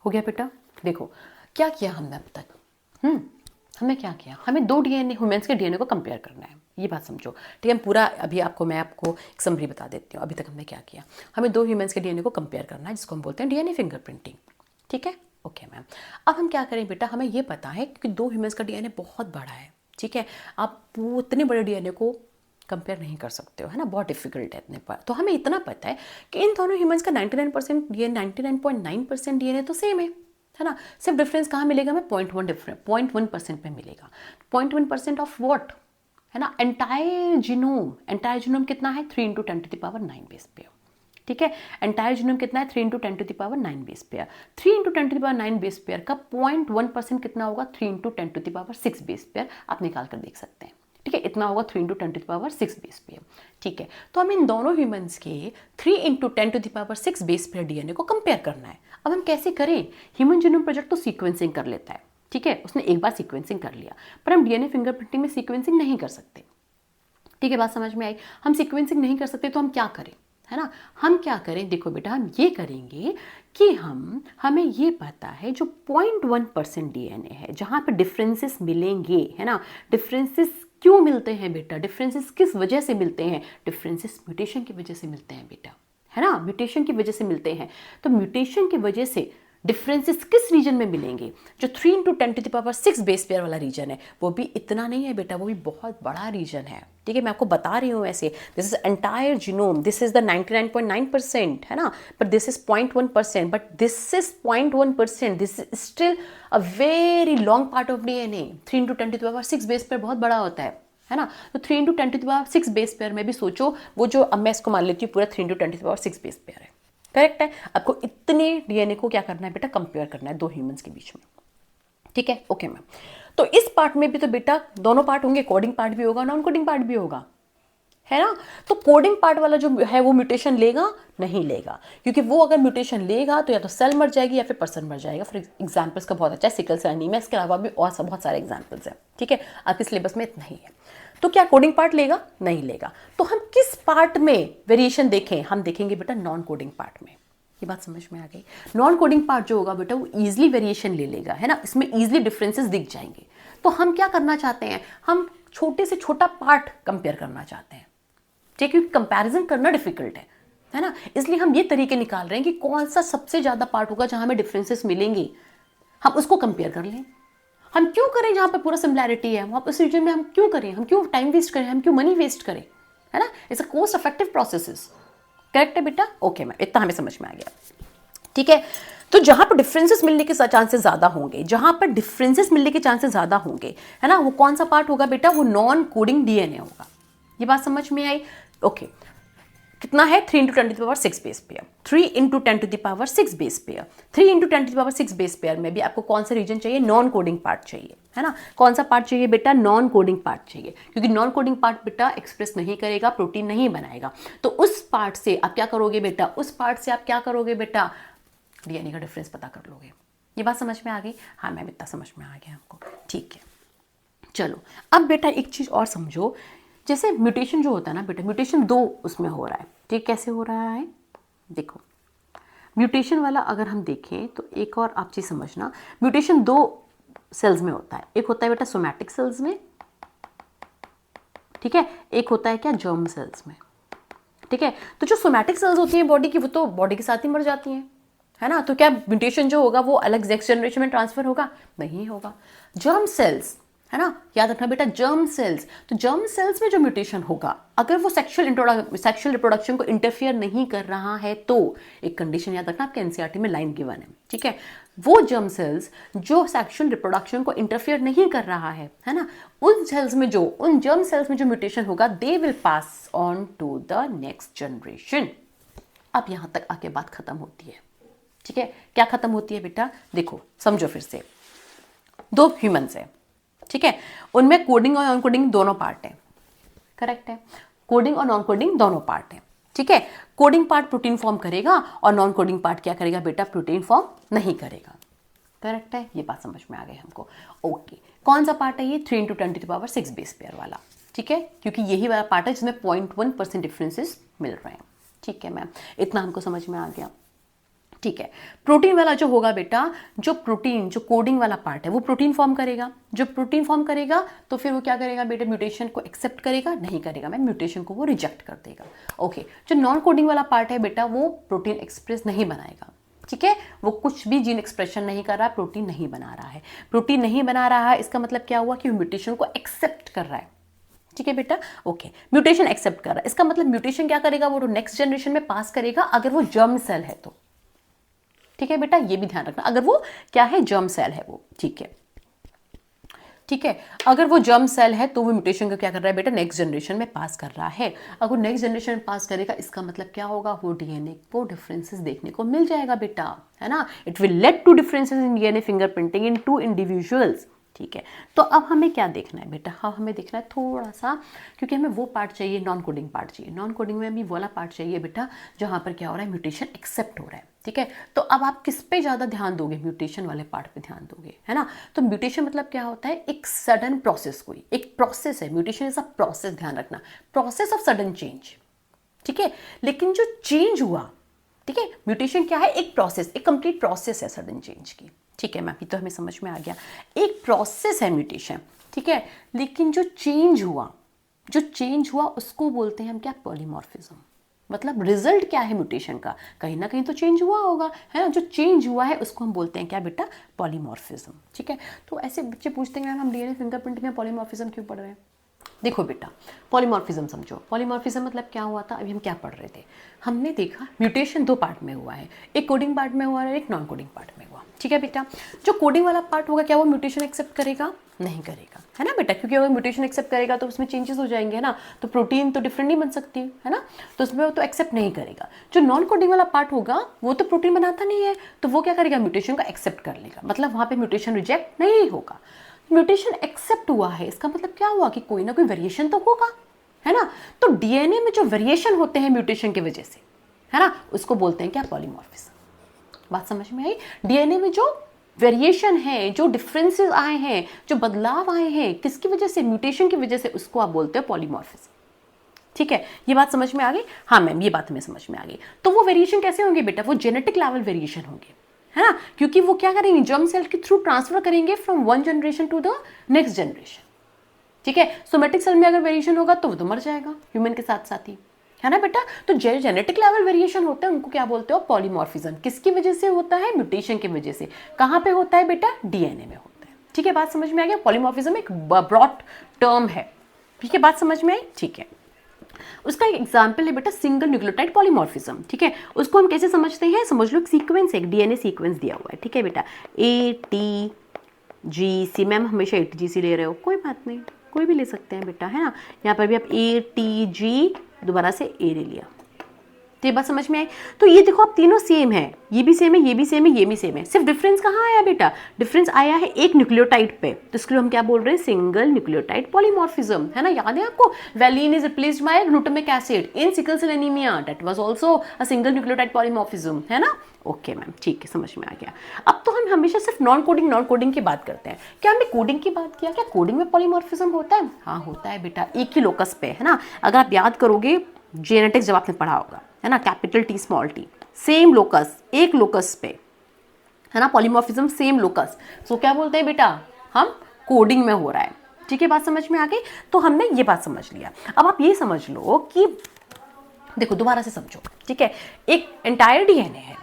हो गया बेटा, देखो क्या किया हमने अब तक, हमने क्या किया, हमें दो डीएनए, ह्यूमंस के डीएनए को कंपेयर करना है, ये बात समझो। ठीक है, पूरा अभी मैं आपको एक समरी बता देती हूँ, अभी तक हमने क्या किया। हमें दो ह्यूमंस के डीएनए को कंपेयर करना है, जिसको हम बोलते हैं डीएनए फिंगरप्रिंटिंग। ठीक है, ओके मैम। अब हम क्या करें बेटा, हमें ये पता है कि दो ह्यूमंस का डीएनए बहुत बड़ा है। ठीक है, आप उतने बड़े डीएनए को कंपेयर नहीं कर सकते हो, है ना, बहुत डिफिकल्ट है इतने पर। तो हमें इतना पता है कि इन दोनों ह्यूमंस का 99% डीएनए, 99.9% डीएनए तो सेम है ना। सिर्फ डिफरेंस कहाँ मिलेगा हमें, 0.1% में मिलेगा। 0.1% ऑफ व्हाट, है ना, एंटायर जीनोम। एंटायर जीनोम कितना है, 3 × 10⁻⁹ बेस पेयर। ठीक है, एंटायर जीनोम कितना है, 3 × 10⁻⁹ बेस पेयर। 3 × 10⁻⁹ बेस पेयर का 0.1% कितना होगा, 3 × 10⁻⁶ बेस पेयर। आप निकाल कर देख सकते हैं। ठीक है, इतना होगा 3 × 10⁻⁶ बेस पेयर। ठीक है, तो हम इन दोनों ह्यूमंस के 3 × 10⁻⁶ बेस पेयर डीएनए को कंपेयर करना है। अब हम कैसे करें, ह्यूमन जीनोम प्रोजेक्ट तो सीक्वेंसिंग कर लेता है। ठीक है, उसने एक बार सीक्वेंसिंग कर लिया, पर हम डीएनए फिंगरप्रिंटिंग में सीक्वेंसिंग नहीं कर सकते। ठीक है, बात समझ में आई। हम सीक्वेंसिंग नहीं कर सकते तो हम क्या करें, है ना, हम क्या करें, देखो बेटा हम ये करेंगे कि हमें ये पता है जो 0.1% डीएनए है जहाँ पे डिफरेंसेस मिलेंगे, है ना। डिफरेंसेस क्यों मिलते हैं बेटा, डिफरेंसेस किस वजह से मिलते हैं, डिफरेंसेस म्यूटेशन की वजह से मिलते हैं बेटा, है ना, म्यूटेशन की वजह से मिलते हैं। तो म्यूटेशन की वजह से डिफरेंसेस किस रीजन में मिलेंगे, जो 3 × 10⁻⁶ बेस पेयर वाला रीजन है, वो भी इतना नहीं है बेटा, वो भी बहुत बड़ा रीजन है। ठीक है, मैं आपको बता रही हूँ ऐसे, this is entire genome, this is the 99.9%, है ना, but this is 0.1%, but this is 0.1%, this is still a very long part of DNA. 3 × 10⁻⁶ base pair बहुत बड़ा होता है ना। तो 3 × 10⁻⁶ बेस पेयर में भी सोचो, वो जो, अब मैं इसको मान लेती हूँ पूरा 3 × 10⁻⁶ बेस पेयर है, करेक्ट है। आपको इतने डीएनए को क्या करना है बेटा, कंपेयर करना है दो ह्यूमंस के बीच में। ठीक है, ओके मैम। तो इस पार्ट में भी तो बेटा दोनों पार्ट होंगे, कोडिंग पार्ट भी होगा, नॉन कोडिंग पार्ट भी होगा, है ना। तो कोडिंग पार्ट वाला जो है वो म्यूटेशन लेगा, नहीं लेगा, क्योंकि वो अगर म्यूटेशन लेगा तो या तो सेल मर जाएगी या फिर पर्सन मर जाएगा। फॉर एग्जाम्पल्स का बहुत अच्छा है, सिकल सेल एनीमिया, इसके अलावा भी और बहुत सारे एग्जाम्पल्स हैं। ठीक है, आपके सिलेबस में इतना ही है। तो क्या कोडिंग पार्ट लेगा, नहीं लेगा। तो हम किस पार्ट में वेरिएशन देखें, हम देखेंगे बेटा नॉन कोडिंग पार्ट में। ये बात समझ में आ गई। नॉन कोडिंग पार्ट जो होगा बेटा वो ईजिली वेरिएशन ले लेगा, है ना, इसमें ईजिली डिफरेंसेस दिख जाएंगे। तो हम क्या करना चाहते हैं, हम छोटे से छोटा पार्ट कंपेयर करना चाहते हैं। ठीक है, क्योंकि कंपैरिजन करना डिफिकल्ट है ना, इसलिए हम ये तरीके निकाल रहे हैं कि कौन सा सबसे ज्यादा पार्ट होगा जहां हमें डिफरेंसेस मिलेंगे, हम उसको कंपेयर कर लें। हम क्यों करें जहां पे पूरा सिमिलैरिटी है, वहां पर उस रीजन में हम क्यों करें, हम क्यों टाइम वेस्ट करें, हम क्यों मनी वेस्ट करें, है ना। It's a cost effective processes. Correct है बेटा? ओके मैम, इतना हमें समझ में आ गया। ठीक है, तो जहां पर डिफरेंसेस मिलने के चांसेस ज्यादा होंगे, जहां पर डिफरेंसेस मिलने के चांसेस ज्यादा होंगे, है ना, वो कौन सा पार्ट होगा बेटा? वो नॉन कोडिंग डीएनए होगा। ये बात समझ में आई? ओके, कितना है? 3 × 10⁶ base pair, 3 × 10⁶ base pair, 3 × 10⁶ base pair में भी आपको कौन सा रीजन चाहिए? नॉन कोडिंग पार्ट चाहिए, है ना। कौन सा पार्ट चाहिए बेटा? नॉन कोडिंग पार्ट चाहिए, क्योंकि नॉन कोडिंग पार्ट बेटा एक्सप्रेस नहीं करेगा, प्रोटीन नहीं बनाएगा। तो उस पार्ट से आप क्या करोगे बेटा? उस पार्ट से आप क्या करोगे बेटा? डीएनए का डिफरेंस पता कर लोगे। ये बात समझ में आ गई? हाँ मैम, इतना समझ में आ गया हमको। ठीक है, चलो अब बेटा एक चीज़ और समझो, जैसे म्यूटेशन जो होता है ना बेटा, म्यूटेशन 2 उसमें हो रहा है। ठीक, कैसे हो रहा है? देखो, म्यूटेशन वाला अगर हम देखें तो एक और आप चीज़ समझना, म्यूटेशन 2 सेल्स में होता है। एक होता है बेटा सोमैटिक सेल्स में, ठीक है, एक होता है क्या? जर्म सेल्स में। ठीक है, तो जो सोमैटिक सेल्स होती हैं बॉडी की, वो तो बॉडी के साथ ही मर जाती हैं, है ना। तो क्या म्यूटेशन जो होगा वो अलग नेक्स्ट जनरेशन में ट्रांसफर होगा? नहीं होगा। जर्म सेल्स, है ना, याद रखना बेटा, जर्म सेल्स। तो जर्म सेल्स में जो म्यूटेशन होगा, अगर वो सेक्सुअल रिप्रोडक्शन को इंटरफियर नहीं कर रहा है, तो एक कंडीशन याद रखना, आपके एनसीईआरटी में लाइन गिवन है। ठीक है, वो जर्म सेल्स जो सेक्सुअल रिप्रोडक्शन को इंटरफियर नहीं कर रहा है ना, उन जर्म सेल्स में जो म्यूटेशन होगा, they will pass on to the next generation. अब यहां तक आके बात खत्म होती है। ठीक है, क्या खत्म होती है बेटा? देखो समझो फिर से, 2 ह्यूमंस है, ठीक है, उनमें कोडिंग और नॉन कोडिंग दोनों पार्ट है। करेक्ट है, कोडिंग और नॉन कोडिंग दोनों पार्ट है। ठीक है, कोडिंग पार्ट प्रोटीन फॉर्म करेगा और नॉन कोडिंग पार्ट क्या करेगा बेटा? प्रोटीन फॉर्म नहीं करेगा। करेक्ट है, ये बात समझ में आ गई हमको। ओके, कौन सा पार्ट है ये? 3 × 10⁶ बेस पेयर वाला। ठीक है, क्योंकि यही वाला पार्ट है जिसमें 0.1% डिफरेंसेस मिल रहे हैं। ठीक है मैम, इतना हमको समझ में आ गया। ठीक है, प्रोटीन वाला जो होगा बेटा, जो कोडिंग वाला पार्ट है, वो प्रोटीन फॉर्म करेगा। जो प्रोटीन फॉर्म करेगा तो फिर वो क्या करेगा बेटा? म्यूटेशन को एक्सेप्ट करेगा? नहीं करेगा मैम, म्यूटेशन को वो रिजेक्ट कर देगा। ओके, जो नॉन कोडिंग वाला पार्ट है बेटा, वो प्रोटीन एक्सप्रेस नहीं बनाएगा। ठीक है, वो कुछ भी जीन एक्सप्रेशन नहीं कर रहा है, प्रोटीन नहीं बना रहा है। प्रोटीन नहीं बना रहा है, इसका मतलब क्या हुआ? कि म्यूटेशन को एक्सेप्ट कर रहा है। ठीक है बेटा, ओके, म्यूटेशन एक्सेप्ट कर रहा है, इसका मतलब म्यूटेशन क्या करेगा? वो नेक्स्ट जनरेशन में पास करेगा, अगर वो जर्म सेल है तो। ठीक है बेटा, ये भी ध्यान रखना, अगर वो क्या है? जर्म सेल है वो। ठीक है, ठीक है, अगर वो जर्म सेल है तो वो म्यूटेशन को क्या कर रहा है बेटा? नेक्स्ट जनरेशन में पास कर रहा है। अगर नेक्स्ट जनरेशन में पास करेगा, इसका मतलब क्या होगा? वो डीएनए को डिफरेंसेस देखने को मिल जाएगा बेटा, है ना। It will lead to differences in DNA fingerprinting in 2 individuals. ठीक है, तो अब हमें क्या देखना है बेटा? हाँ, हमें देखना है थोड़ा सा, क्योंकि हमें वो पार्ट चाहिए, नॉन कोडिंग पार्ट चाहिए। नॉन कोडिंग में हमें वो वाला पार्ट चाहिए बेटा जहाँ पर क्या हो रहा है? म्यूटेशन एक्सेप्ट हो रहा है। ठीक है, तो अब आप किस पे ज़्यादा ध्यान दोगे? म्यूटेशन वाले पार्ट पे ध्यान दोगे, है ना। तो म्यूटेशन मतलब क्या होता है? एक सडन प्रोसेस, कोई एक प्रोसेस है। म्यूटेशन इज अ प्रोसेस, ध्यान रखना, प्रोसेस ऑफ सडन चेंज। ठीक है, लेकिन जो चेंज हुआ, ठीक है, म्यूटेशन क्या है? एक प्रोसेस, एक कंप्लीट प्रोसेस है सडन चेंज की। ठीक है मैम, ये तो हमें समझ में आ गया, एक प्रोसेस है म्यूटेशन। ठीक है, लेकिन जो चेंज हुआ उसको बोलते हैं हम क्या? पॉलीमॉर्फिज्म। मतलब रिजल्ट क्या है म्यूटेशन का? कहीं ना कहीं तो चेंज हुआ होगा, है ना। जो चेंज हुआ है उसको हम बोलते हैं क्या बेटा? पॉलीमॉर्फिज्म। ठीक है, तो ऐसे बच्चे पूछते हैं हम डीएनए फिंगरप्रिंटिंग में पॉलीमॉर्फिज्म क्यों पढ़ रहे हैं? देखो बेटा, पॉलीमॉर्फिज्म समझो। पॉलीमॉर्फिज्म मतलब क्या हुआ था? अभी हम क्या पढ़ रहे थे? हमने देखा म्यूटेशन 2 पार्ट में हुआ है, एक कोडिंग पार्ट में हुआ है, एक नॉन कोडिंग पार्ट में हुआ। ठीक है बेटा, जो कोडिंग वाला पार्ट होगा, क्या वो म्यूटेशन एक्सेप्ट करेगा? नहीं करेगा, है ना बेटा, क्योंकि अगर म्यूटेशन एक्सेप्ट करेगा तो उसमें चेंजेस हो जाएंगे, है ना। तो प्रोटीन तो डिफरेंट नहीं बन सकती, है ना, तो उसमें वो तो एक्सेप्ट नहीं करेगा। जो नॉन कोडिंग वाला पार्ट होगा वो तो प्रोटीन बनाता नहीं है, तो वो क्या करेगा? म्यूटेशन को एक्सेप्ट कर लेगा, मतलब वहाँ पे म्यूटेशन रिजेक्ट नहीं होगा। म्यूटेशन एक्सेप्ट हुआ है, इसका मतलब क्या हुआ? कि कोई ना कोई वेरिएशन तो होगा, है ना। तो डीएनए में जो वेरिएशन होते हैं म्यूटेशन की वजह से, है ना, उसको बोलते हैं क्या? पॉलीमॉर्फिज्म। बात समझ में आई? डीएनए में जो वेरिएशन है, जो डिफरेंसेस आए हैं, जो बदलाव आए हैं, किसकी वजह से? म्यूटेशन की वजह से, उसको आप बोलते हो पॉलीमॉर्फिज्म। ठीक है, ये बात समझ में आ गई? हाँ मैम, ये बात हमें समझ में आ गई। तो वो वेरिएशन कैसे होंगे बेटा? वो जेनेटिक लेवल वेरिएशन होंगे, है ना, क्योंकि वो क्या करेंगे? जर्म सेल के थ्रू ट्रांसफर करेंगे from one generation to the next generation. ठीक है, सोमेटिक सेल में अगर वेरिएशन होगा तो वो तो मर जाएगा ह्यूमन के साथ साथ ही, है ना बेटा। तो जेनेटिक लेवल वेरिएशन होता है, उनको क्या बोलते हो? पॉलीमॉर्फिज्म। किसकी वजह से होता है? म्यूटेशन की वजह से। कहां पे होता है बेटा? डीएनए में होता है। ठीक है, बात समझ में आ गया? पॉलीमॉर्फिज्म एक ब्रॉड टर्म है। ठीक है, बात समझ में आई? ठीक है, उसका एक एग्जाम्पल है बेटा सिंगल न्यूक्लियोटाइड पॉलीमॉर्फिज्म, ठीक है। उसको हम कैसे समझते हैं, समझ लो सीक्वेंस है, एक डीएनए सीक्वेंस दिया हुआ है, ठीक है बेटा, ATGC। मैम हमेशा ATGC ले रहे हो, कोई बात नहीं, कोई भी ले सकते हैं बेटा, है ना। यहाँ पर भी आप ATG दोबारा से A ले लिया, तो ये बात समझ में आई। तो ये देखो आप तीनों सेम है, ये भी सेम है, ये भी सेम है, ये भी सेम है, सिर्फ डिफरेंस कहाँ आया बेटा, डिफरेंस आया है एक न्यूक्लियोटाइड पे, तो इसके लिए हम क्या बोल रहे हैं, सिंगल न्यूक्लियोटाइड पॉलीमॉर्फिज्म, है ना। याद है आपको, valine is replaced by glutamic acid in sickle cell anaemia, that was also a single nucleotide polymorphism, है ना। ओके मैम, ठीक है, समझ में आ गया। अब तो हम हमेशा सिर्फ नॉन कोडिंग की बात करते हैं, क्या हमने कोडिंग की बात किया, क्या कोडिंग में पॉलीमॉर्फिज्म होता है, हाँ होता है बेटा, एक ही लोकस पे, है ना। अगर आप याद करोगे जेनेटिक्स जब आपने पढ़ा होगा, है ना, capital T small t, same locus, एक लोकस पे, है ना, पॉलीमॉर्फिज्म सेम लोकस, सो क्या बोलते हैं बेटा, हम कोडिंग में हो रहा है, ठीक है। बात समझ में आ गई, तो हमने ये बात समझ लिया। अब आप ये समझ लो कि देखो दोबारा से समझो, ठीक है, एक एंटायर डीएनए है,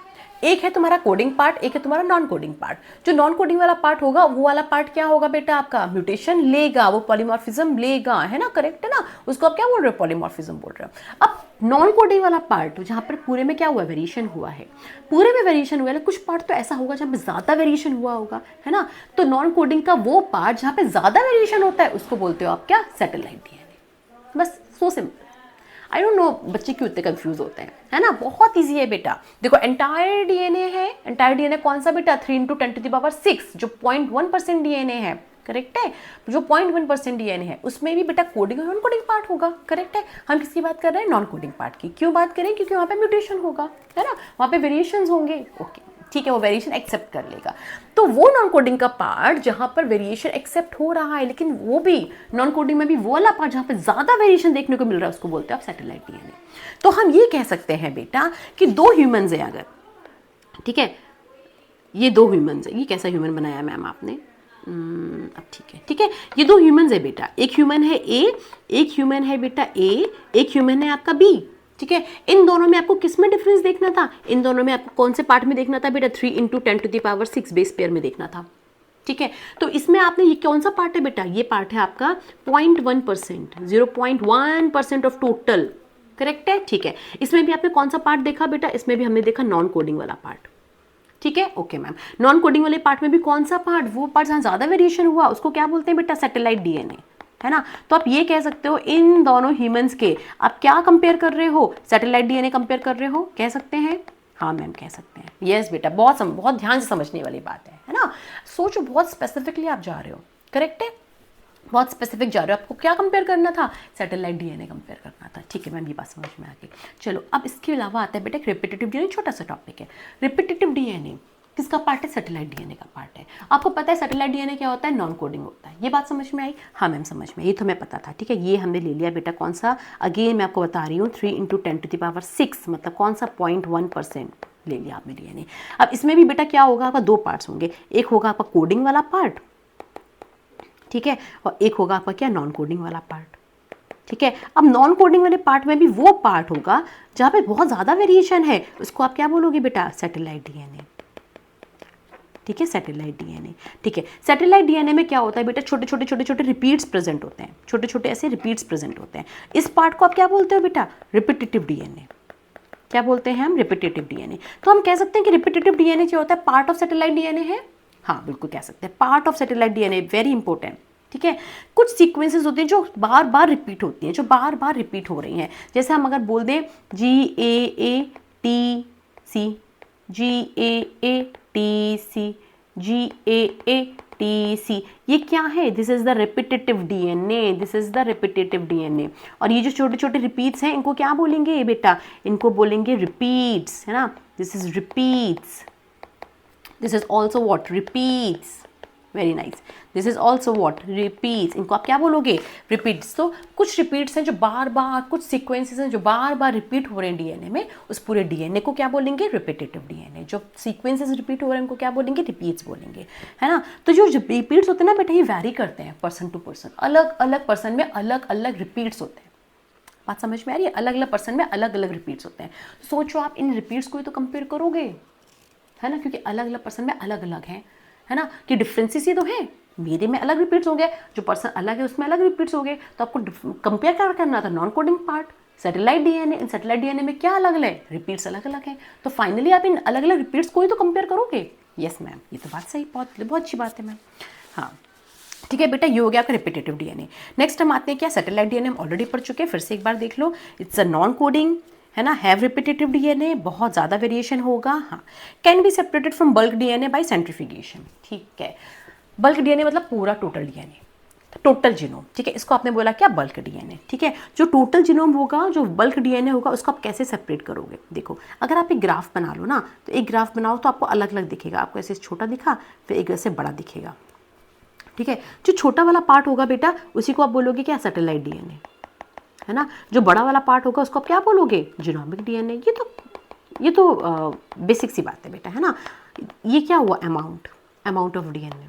एक है तुम्हारा कोडिंग पार्ट, एक है तुम्हारा नॉन कोडिंग पार्ट। जो नॉन कोडिंग वाला पार्ट होगा वो वाला पार्ट क्या होगा बेटा, आपका म्यूटेशन लेगा, वो पॉलीमॉर्फिज्म लेगा, है ना, करेक्ट है ना, उसको आप क्या बोल रहे हो, पॉलीमॉर्फिज्म बोल रहे हो। अब नॉन कोडिंग वाला पार्ट जहाँ पर पूरे में क्या हुआ, वेरिएशन हुआ है, पूरे में वेरिएशन हुआ है, कुछ पार्ट तो ऐसा होगा जहाँ पे ज्यादा वेरिएशन हुआ होगा, है ना। तो नॉन कोडिंग का वो पार्ट जहाँ पे ज्यादा वेरिएशन होता है उसको बोलते हो आप क्या, सैटेलाइट डीएनए। बस so simple. I don't know बच्चे क्यों इतने कंफ्यूज होते हैं, है ना, बहुत इजी है बेटा। देखो एंटायर डीएनए है, एंटायर डीएनए कौन सा बेटा, 3 × 10⁻⁶, जो 0.1% डीएनए है, करेक्ट है, जो 0.1% डीएनए है उसमें भी बेटा कोडिंग और नॉन कोडिंग पार्ट होगा, करेक्ट है। हम किसकी बात कर रहे हैं, नॉन कोडिंग पार्ट की। क्यों बात करें, क्योंकि वहाँ पे म्यूटेशन होगा, है ना, वहाँ पे वेरिएशंस होंगे, ओके ठीक है, वो वेरिएशन एक्सेप्ट कर लेगा। तो वो नॉन कोडिंग का पार्ट जहां पर वेरिएशन एक्सेप्ट हो रहा है, लेकिन वो भी नॉन कोडिंग में भी वो वाला पार्ट जहां पर ज्यादा वेरिएशन देखने को मिल रहा है उसको बोलते हैं आप सैटेलाइट डीएनए। तो हम ये कह सकते हैं बेटा कि दो ह्यूमंस है अगर, ठीक है, ये दो ह्यूमंस है, ये कैसा ह्यूमन बनाया मैम आपने, अब ठीक है, ये दो ह्यूमंस है बेटा, एक ह्यूमन है ए, एक ह्यूमन है बेटा ए, एक ह्यूमन है आपका बी, ठीक है। इन दोनों में आपको किस में डिफरेंस देखना था, इन दोनों में आपको कौन से पार्ट में देखना था बेटा, 3 × 10⁻⁶ बेस पेयर में देखना था, ठीक है। तो इसमें आपने ये कौन सा पार्ट है बेटा, ये पार्ट है आपका 0.1%, 0.1% ऑफ टोटल, करेक्ट है, ठीक है। इसमें भी आपने कौन सा पार्ट देखा बेटा, इसमें भी हमने देखा नॉन कोडिंग वाला पार्ट, ठीक है, ओके मैम। नॉन कोडिंग वाले पार्ट में भी कौन सा पार्ट, वो पार्ट जहां ज्यादा वेरिएशन हुआ उसको क्या बोलते हैं बेटा, सैटेलाइट डीएनए, है ना। तो आप ये कह सकते हो इन दोनों ह्यूमंस के आप क्या कंपेयर कर रहे हो, सैटेलाइट डीएनए कंपेयर कर रहे हो, कह सकते हैं, हाँ मैम कह सकते हैं, यस बेटा, बहुत ध्यान से समझने वाली बात है ना। सोचो बहुत स्पेसिफिकली आप जा रहे हो, करेक्ट है, बहुत स्पेसिफिक जा रहे हो, आपको क्या कंपेयर करना था, सैटेलाइट डीएनए कंपेयर करना था, ठीक है मैम, ये बात समझ में आ गई। चलो अब इसके अलावा आता है बेटा एक रिपीटेटिव डीएनए, छोटा सा टॉपिक है। रिपीटेटिव डीएनए किसका पार्ट है, सैटेलाइट डीएनए का पार्ट है। आपको पता है सैटेलाइट डीएनए क्या होता है, नॉन कोडिंग होता है, ये बात समझ में आई, हाँ मैम समझ में, ये तो मैं पता था, ठीक है। ये हमने ले लिया बेटा कौन सा, अगेन मैं आपको बता रही हूँ 3 × 10⁻⁶, मतलब कौन सा 0.1% ले लिया आपने डीएनए। अब इसमें भी बेटा क्या होगा, आपका दो पार्ट्स होंगे, एक होगा आपका कोडिंग वाला पार्ट, ठीक है, और एक होगा आपका क्या, नॉन कोडिंग वाला पार्ट, ठीक है। अब नॉन कोडिंग वाले पार्ट में भी वो पार्ट होगा जहाँ पे बहुत ज़्यादा वेरिएशन है, उसको आप क्या बोलोगे बेटा, सैटेलाइट डीएनए, ठीक है, सैटेलाइट डीएनए, ठीक है। सैटेलाइट डीएनए में क्या होता है बेटा, छोटे छोटे रिपीट्स प्रेजेंट होते हैं, छोटे छोटे ऐसे रिपीट्स प्रेजेंट होते हैं। इस पार्ट को आप क्या बोलते हो बेटा, रिपीटेटिव डीएनए, क्या बोलते हैं हम, रिपीटेटिव डीएनए। तो हम कह सकते हैं कि रिपीटेटिव डीएनए जो होता है पार्ट ऑफ सैटेलाइट डीएनए है, हाँ बिल्कुल कह सकते हैं, part of satellite DNA, very important, ठीक है। कुछ सीक्वेंसेस होते हैं जो बार बार रिपीट होती हैं, जो बार बार रिपीट हो रही हैं, जैसे हम अगर बोल दें GAATC, GAATC, GAATC, ये क्या है, this is the repetitive DNA, this is the repetitive DNA. और ये जो छोटे छोटे रिपीट्स हैं इनको क्या बोलेंगे बेटा, इनको बोलेंगे रिपीट्स, है ना, this is repeats, this is also what, repeats, very nice, this is also what, repeats, इनको आप क्या बोलोगे, रिपीट्स। तो कुछ रिपीट्स हैं जो बार बार, कुछ सीक्वेंसेस हैं जो बार बार रिपीट हो रहे हैं डीएनए में, उस पूरे डीएनए को क्या बोलेंगे, रिपीटेटिव डीएनए। जो सीक्वेंसेस रिपीट हो रहे हैं उनको क्या बोलेंगे, रिपीट्स बोलेंगे, है ना। तो जो रिपीट्स होते हैं ना बेटा, ये वैरी करते हैं पर्सन टू पर्सन, अलग अलग पर्सन में अलग अलग रिपीट्स होते हैं, बात समझ में आ रही है, अलग अलग पर्सन में अलग अलग रिपीट्स होते हैं। सोचो आप इन रिपीट्स को ही तो कंपेयर करोगे, है ना, क्योंकि अलग अलग पर्सन में अलग अलग है ना, कि डिफरेंसेस ही तो है, मेरे में अलग रिपीट्स हो गए, जो पर्सन अलग है उसमें अलग रिपीट्स हो गए, तो आपको कंपेयर क्या करना था, non coding part, satellite DNA, इन सैटेलाइट डीएनए में क्या अलग अलग है, रिपीट्स अलग अलग हैं। तो फाइनली आप इन अलग अलग रिपीट्स को ही तो कंपेयर करोगे। यस मैम, ये तो बात सही, बहुत बहुत अच्छी बात है मैम। हाँ ठीक है बेटा, ये हो गया आपका रिपीटेटिव डीएनए। नेक्स्ट हम आते हैं क्या, सैटेलाइट डीएनए हम ऑलरेडी पढ़ चुके हैं, फिर से एक बार देख लो। इट्स अ नॉन कोडिंग, है ना, हैव रिपीटेटिव डीएनए, बहुत ज़्यादा वेरिएशन होगा। हाँ, can be separated from bulk DNA by centrifugation. ठीक है, बल्क डीएनए मतलब पूरा टोटल डीएनए, टोटल जीनोम। ठीक है, इसको आपने बोला क्या, बल्क डीएनए। ठीक है, जो टोटल जीनोम होगा, जो बल्क डीएनए होगा, उसको आप कैसे सेपरेट करोगे। देखो, अगर आप एक ग्राफ बना लो ना, तो एक ग्राफ बनाओ तो आपको अलग अलग दिखेगा। आपको ऐसे छोटा दिखा, फिर एक ऐसे बड़ा दिखेगा। ठीक है, जो छोटा वाला पार्ट होगा बेटा, उसी को आप बोलोगे क्या, सैटेलाइट डीएनए, है ना। जो बड़ा वाला पार्ट होगा उसको आप क्या बोलोगे, जीनोमिक डीएनए। ये तो बेसिक सी बात है बेटा, है ना। ये क्या हुआ, अमाउंट ऑफ डीएनए,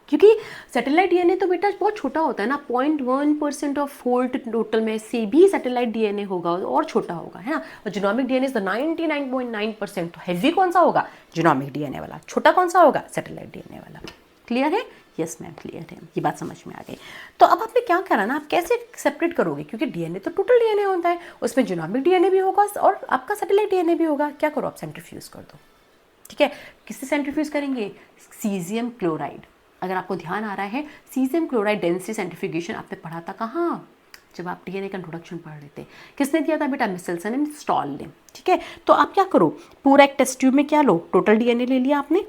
क्योंकि सैटेलाइट डीएनए तो बेटा बहुत छोटा होता है ना, 0.1% ऑफ होल टोटल में से भी सैटेलाइट डीएनए होगा और छोटा होगा, है ना। और जीनोमिक डीएनए इज द 99.9%। तो हैवी कौन सा होगा, जीनोमिक डीएनए वाला। छोटा कौन सा होगा, सैटेलाइट डीएनए वाला। क्लियर है, यस मैम क्लियर है, ये बात समझ में आ गई। तो अब आपने क्या करा ना, आप कैसे सेपरेट करोगे, क्योंकि डीएनए तो टोटल डीएनए होता है, उसमें जीनोमिक डीएनए भी होगा और आपका सैटेलाइट डीएनए भी होगा। क्या करो, आप सेंट्रीफ्यूज कर दो। ठीक है, किससे सेंट्रीफ्यूज करेंगे, सीजियम क्लोराइड। अगर आपको ध्यान आ रहा है, सीजियम क्लोराइड डेंसिटी सेंट्रीफ्यूगेशन आपने पढ़ा था कहाँ, जब आप डीएनए का इंट्रोडक्शन पढ़ रहे थे। किसने दिया था बेटा, मिचेल्सन एंड स्टॉल ने। ठीक है, तो आप क्या करो, पूरा एक टेस्ट ट्यूब में क्या लो, टोटल डीएनए ले लिया आपने।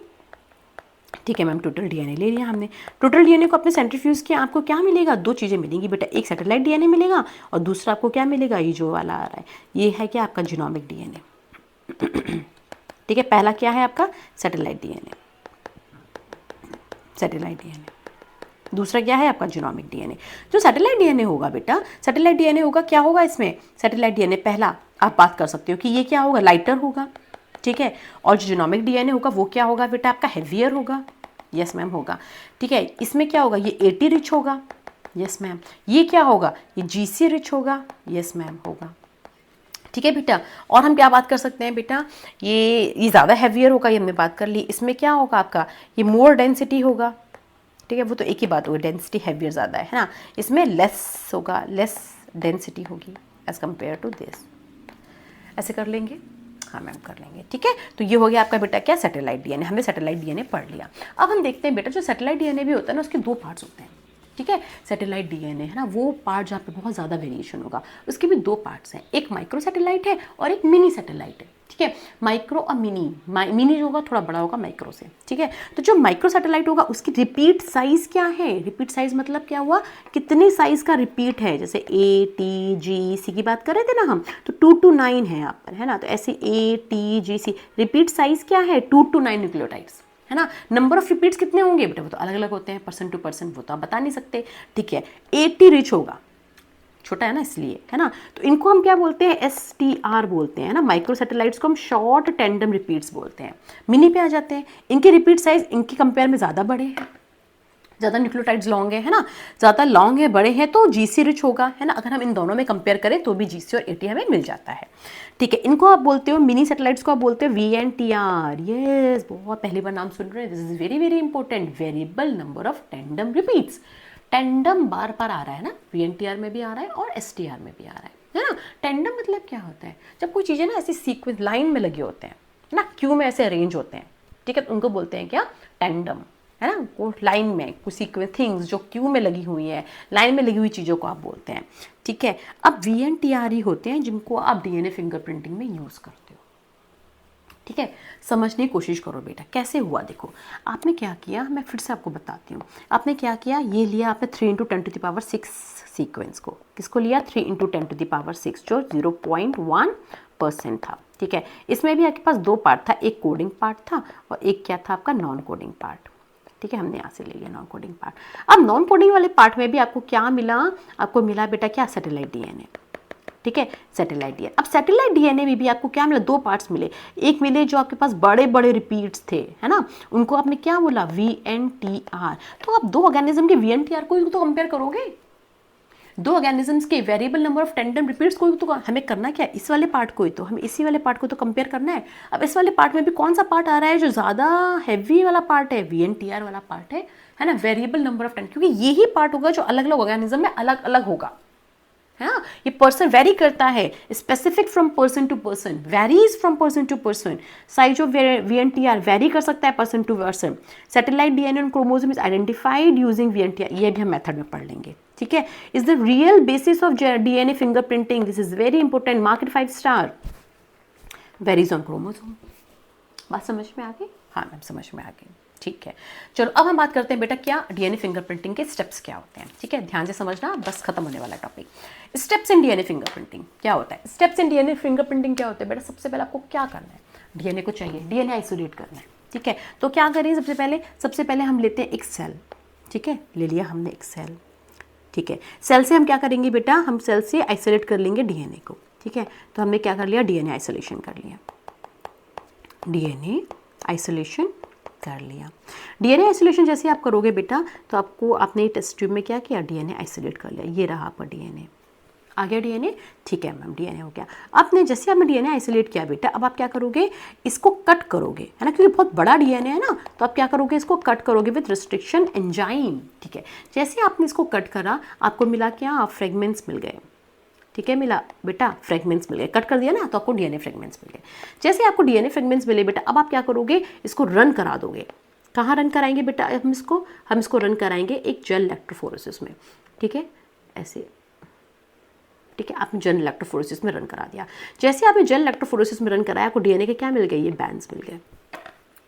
ठीक है मैम, टोटल डीएनए ले लिया हमने। टोटल डीएनए को आपने सेंट्रीफ्यूज किया, आपको क्या मिलेगा, दो चीज़ें मिलेंगी बेटा, एक सैटेलाइट डीएनए मिलेगा और दूसरा आपको क्या मिलेगा, ये जो वाला आ रहा है, ये है क्या आपका जीनोमिक डीएनए। ठीक है, पहला क्या है आपका, सैटेलाइट डीएनए, सैटेलाइट डीएनए। दूसरा क्या है आपका, जीनोमिक डीएनए। जो सैटेलाइट डीएनए होगा बेटा, सैटेलाइट डीएनए होगा, क्या होगा इसमें, सैटेलाइट डीएनए पहला आप बात कर सकते हो कि ये क्या होगा, लाइटर होगा। ठीक है, और जो जीनोमिक डीएनए होगा वो क्या होगा बेटा, आपका हेवियर होगा। यस मैम होगा। ठीक है, इसमें क्या होगा, ये 80 रिच होगा। Yes ma'am. ये क्या होगा, ये जीसी रिच होगा। यस मैम होगा। ठीक है बेटा, और हम क्या बात कर सकते हैं बेटा, ये ज़्यादा हैवियर होगा, ये हमने बात कर ली। इसमें क्या होगा आपका, ये मोर डेंसिटी होगा। ठीक है, वो तो एक ही बात होगी, डेंसिटी हैवियर ज़्यादा है ना। इसमें लेस होगा, लेस डेंसिटी होगी एज कम्पेयर टू दिस। ऐसे कर लेंगे, हाँ मैम कर लेंगे। ठीक है, तो ये हो गया आपका बेटा क्या, सैटेलाइट डीएनए। हमने सैटेलाइट डीएनए पढ़ लिया। अब हम देखते हैं बेटा, जो सैटेलाइट डीएनए भी होता है ना, उसके दो पार्ट्स होते हैं। ठीक है, सैटेलाइट डीएनए है ना, वो पार्ट जहाँ पे बहुत ज़्यादा वेरिएशन होगा, उसके भी दो पार्ट्स हैं, एक माइक्रो सैटेलाइट है और एक मिनी सैटेलाइट है। ठीक है, माइक्रो और मिनी जो होगा थोड़ा बड़ा होगा माइक्रो से। ठीक है, तो जो माइक्रो सैटेलाइट होगा उसकी रिपीट साइज क्या है, रिपीट साइज मतलब क्या हुआ, कितने साइज का रिपीट है। जैसे ए टी जी सी की बात कर रहे थे ना हम, तो 2 to 9 है यहाँ पर, है ना। तो ऐसे A T G C repeat size क्या है, 2 to 9 न्यूक्लियोटाइड्स, है ना। नंबर ऑफ रिपीट्स कितने होंगे बेटा, वो तो अलग अलग होते हैं, परसेंट टू परसेंट, वो तो आप बता नहीं सकते। ठीक है, 80 रिच होगा, छोटा है ना इसलिए, है ना। तो इनको हम क्या बोलते हैं, STR बोलते हैं ना। माइक्रो सैटेलाइट्स को हम शॉर्ट टेंडम रिपीट्स बोलते हैं। मिनी पे आ जाते हैं, इनके रिपीट साइज इनके कंपेयर में ज़्यादा बड़े हैं, ज़्यादा न्यूक्लियोटाइड्स लॉन्ग है ना, ज़्यादा लॉन्ग है, बड़े हैं, तो जीसी रिच होगा, है ना। अगर हम इन दोनों में कंपेयर करें तो भी जीसी और एटी हमें मिल जाता है। ठीक है, इनको आप बोलते हो, मिनी सैटेलाइट्स को आप बोलते हो VNTR। यस, बहुत पहली बार नाम सुन रहे हैं, this is very very important, variable number of tandem repeats. Tandem बार बार आ रहा है ना, VNTR में भी आ रहा है और STR में भी आ रहा है ना। टेंडम मतलब क्या होता है, जब कोई चीज़ें ना ऐसी सीक्वेंस लाइन में लगे होते हैं ना, क्यू में ऐसे अरेंज होते हैं। ठीक है, तो उनको बोलते हैं क्या, टेंडम, है ना। वो लाइन में कुछ सीक्वेंस थिंग्स जो क्यू में लगी हुई है, लाइन में लगी हुई चीज़ों को आप बोलते हैं। ठीक है, अब VNTR ही होते हैं जिनको आप DNA फिंगरप्रिंटिंग में यूज़ करते हो। ठीक है, समझने की कोशिश करो बेटा, कैसे हुआ देखो। आपने क्या किया, मैं फिर से आपको बताती हूँ। आपने क्या किया, ये लिया आपने 3 × 10⁶ सीक्वेंस को, किसको लिया, 3 × 10⁶, जो 0.1% था। ठीक है, इसमें भी आपके पास दो पार्ट था, एक कोडिंग पार्ट था और एक क्या था आपका, नॉन कोडिंग पार्ट। ठीक है, हमने यहाँ से ले लिया नॉन कोडिंग पार्ट। अब नॉन कोडिंग वाले पार्ट में भी आपको क्या मिला, आपको मिला बेटा क्या, सैटेलाइट DNA। ठीक है, सैटेलाइट डीएनए। अब सैटेलाइट डीएनए में भी आपको क्या मिला, दो पार्ट्स मिले। एक मिले जो आपके पास बड़े बड़े रिपीट्स थे, है ना, उनको आपने क्या बोला, VNTR। तो आप दो ऑर्गेनिज्म के VNTR को तो कंपेयर करोगे, दो ऑर्गेनिजम्स के variable number of tandem repeats को तो हमें करना क्या है, इस वाले पार्ट को ही तो, हमें इसी वाले पार्ट को तो कंपेयर करना है। अब इस वाले पार्ट में भी कौन सा पार्ट आ रहा है, जो ज़्यादा हैवी वाला पार्ट है, VNTR वाला पार्ट है ना, वेरिएबल नंबर ऑफ टेंडम, क्योंकि यही पार्ट होगा जो अलग अलग ऑर्गेनिज्म में अलग अलग होगा, है ना। ये पर्सन वेरी करता है, specific from person to person, varies from person to person. Size of VNTR vary कर सकता है person to person. Satellite DNA on chromosome is identified using VNTR, ये भी हम मेथड में पढ़ लेंगे, ठीक है। Is the real basis of DNA fingerprinting, this is very important, mark it 5 star. Varies on chromosome, बात समझ में आ गई? हाँ मैम समझ में आ गई, ठीक है। चलो अब हम बात करते हैं बेटा क्या DNA फिंगरप्रिंटिंग के स्टेप्स क्या होते हैं, ठीक है। ध्यान से समझना, बस खत्म होने वाला topic. Steps in DNA fingerprinting क्या होता है? स्टेप्स इन DNA फिंगरप्रिंटिंग क्या होता है बेटा? सबसे पहले आपको क्या करना है, DNA को चाहिए, DNA आइसोलेट करना है, ठीक है। तो क्या करें सबसे पहले हम लेते हैं एक सेल, ठीक है, ले लिया हमने एक सेल, ठीक है। सेल से हम क्या करेंगे बेटा, हम सेल से आइसोलेट कर लेंगे DNA को, ठीक है। तो हमने क्या कर लिया, DNA आइसोलेशन कर लिया, DNA आइसोलेशन कर लिया। DNA आइसोलेशन जैसे आप करोगे बेटा, तो आपको आपने टेस्ट ट्यूब में क्या किया, DNA आइसोलेट कर लिया, ये रहा आपका DNA, आ गया DNA, ठीक है मैम DNA हो गया। आपने जैसे आपने DNA आइसोलेट किया बेटा, अब आप क्या करोगे, इसको कट करोगे, है ना, क्योंकि बहुत बड़ा DNA है ना, तो आप क्या करोगे, इसको कट करोगे विथ रिस्ट्रिक्शन एंजाइम, ठीक है। जैसे आपने इसको कट करा, आपको मिला क्या, फ्रेगमेंट्स मिल गए, ठीक है, मिला बेटा, फ्रेगमेंट्स मिल गए, कट कर दिया ना तो आपको DNA फ्रेगमेंट्स मिल गए। जैसे आपको DNA फ्रेगमेंट्स मिले बेटा, अब आप क्या करोगे, इसको रन करा दोगे। कहाँ रन कराएंगे बेटा, हम इसको रन कराएंगे एक जेल इलेक्ट्रोफोरेसिस में, ठीक है, ऐसे, ठीक है। आपने जेल इलेक्ट्रोफोरेसिस में रन करा दिया। जैसे आपने जेल इलेक्ट्रोफोरेसिस में रन कराया, आपको DNA के क्या मिल गए, ये बैंड्स मिल गए,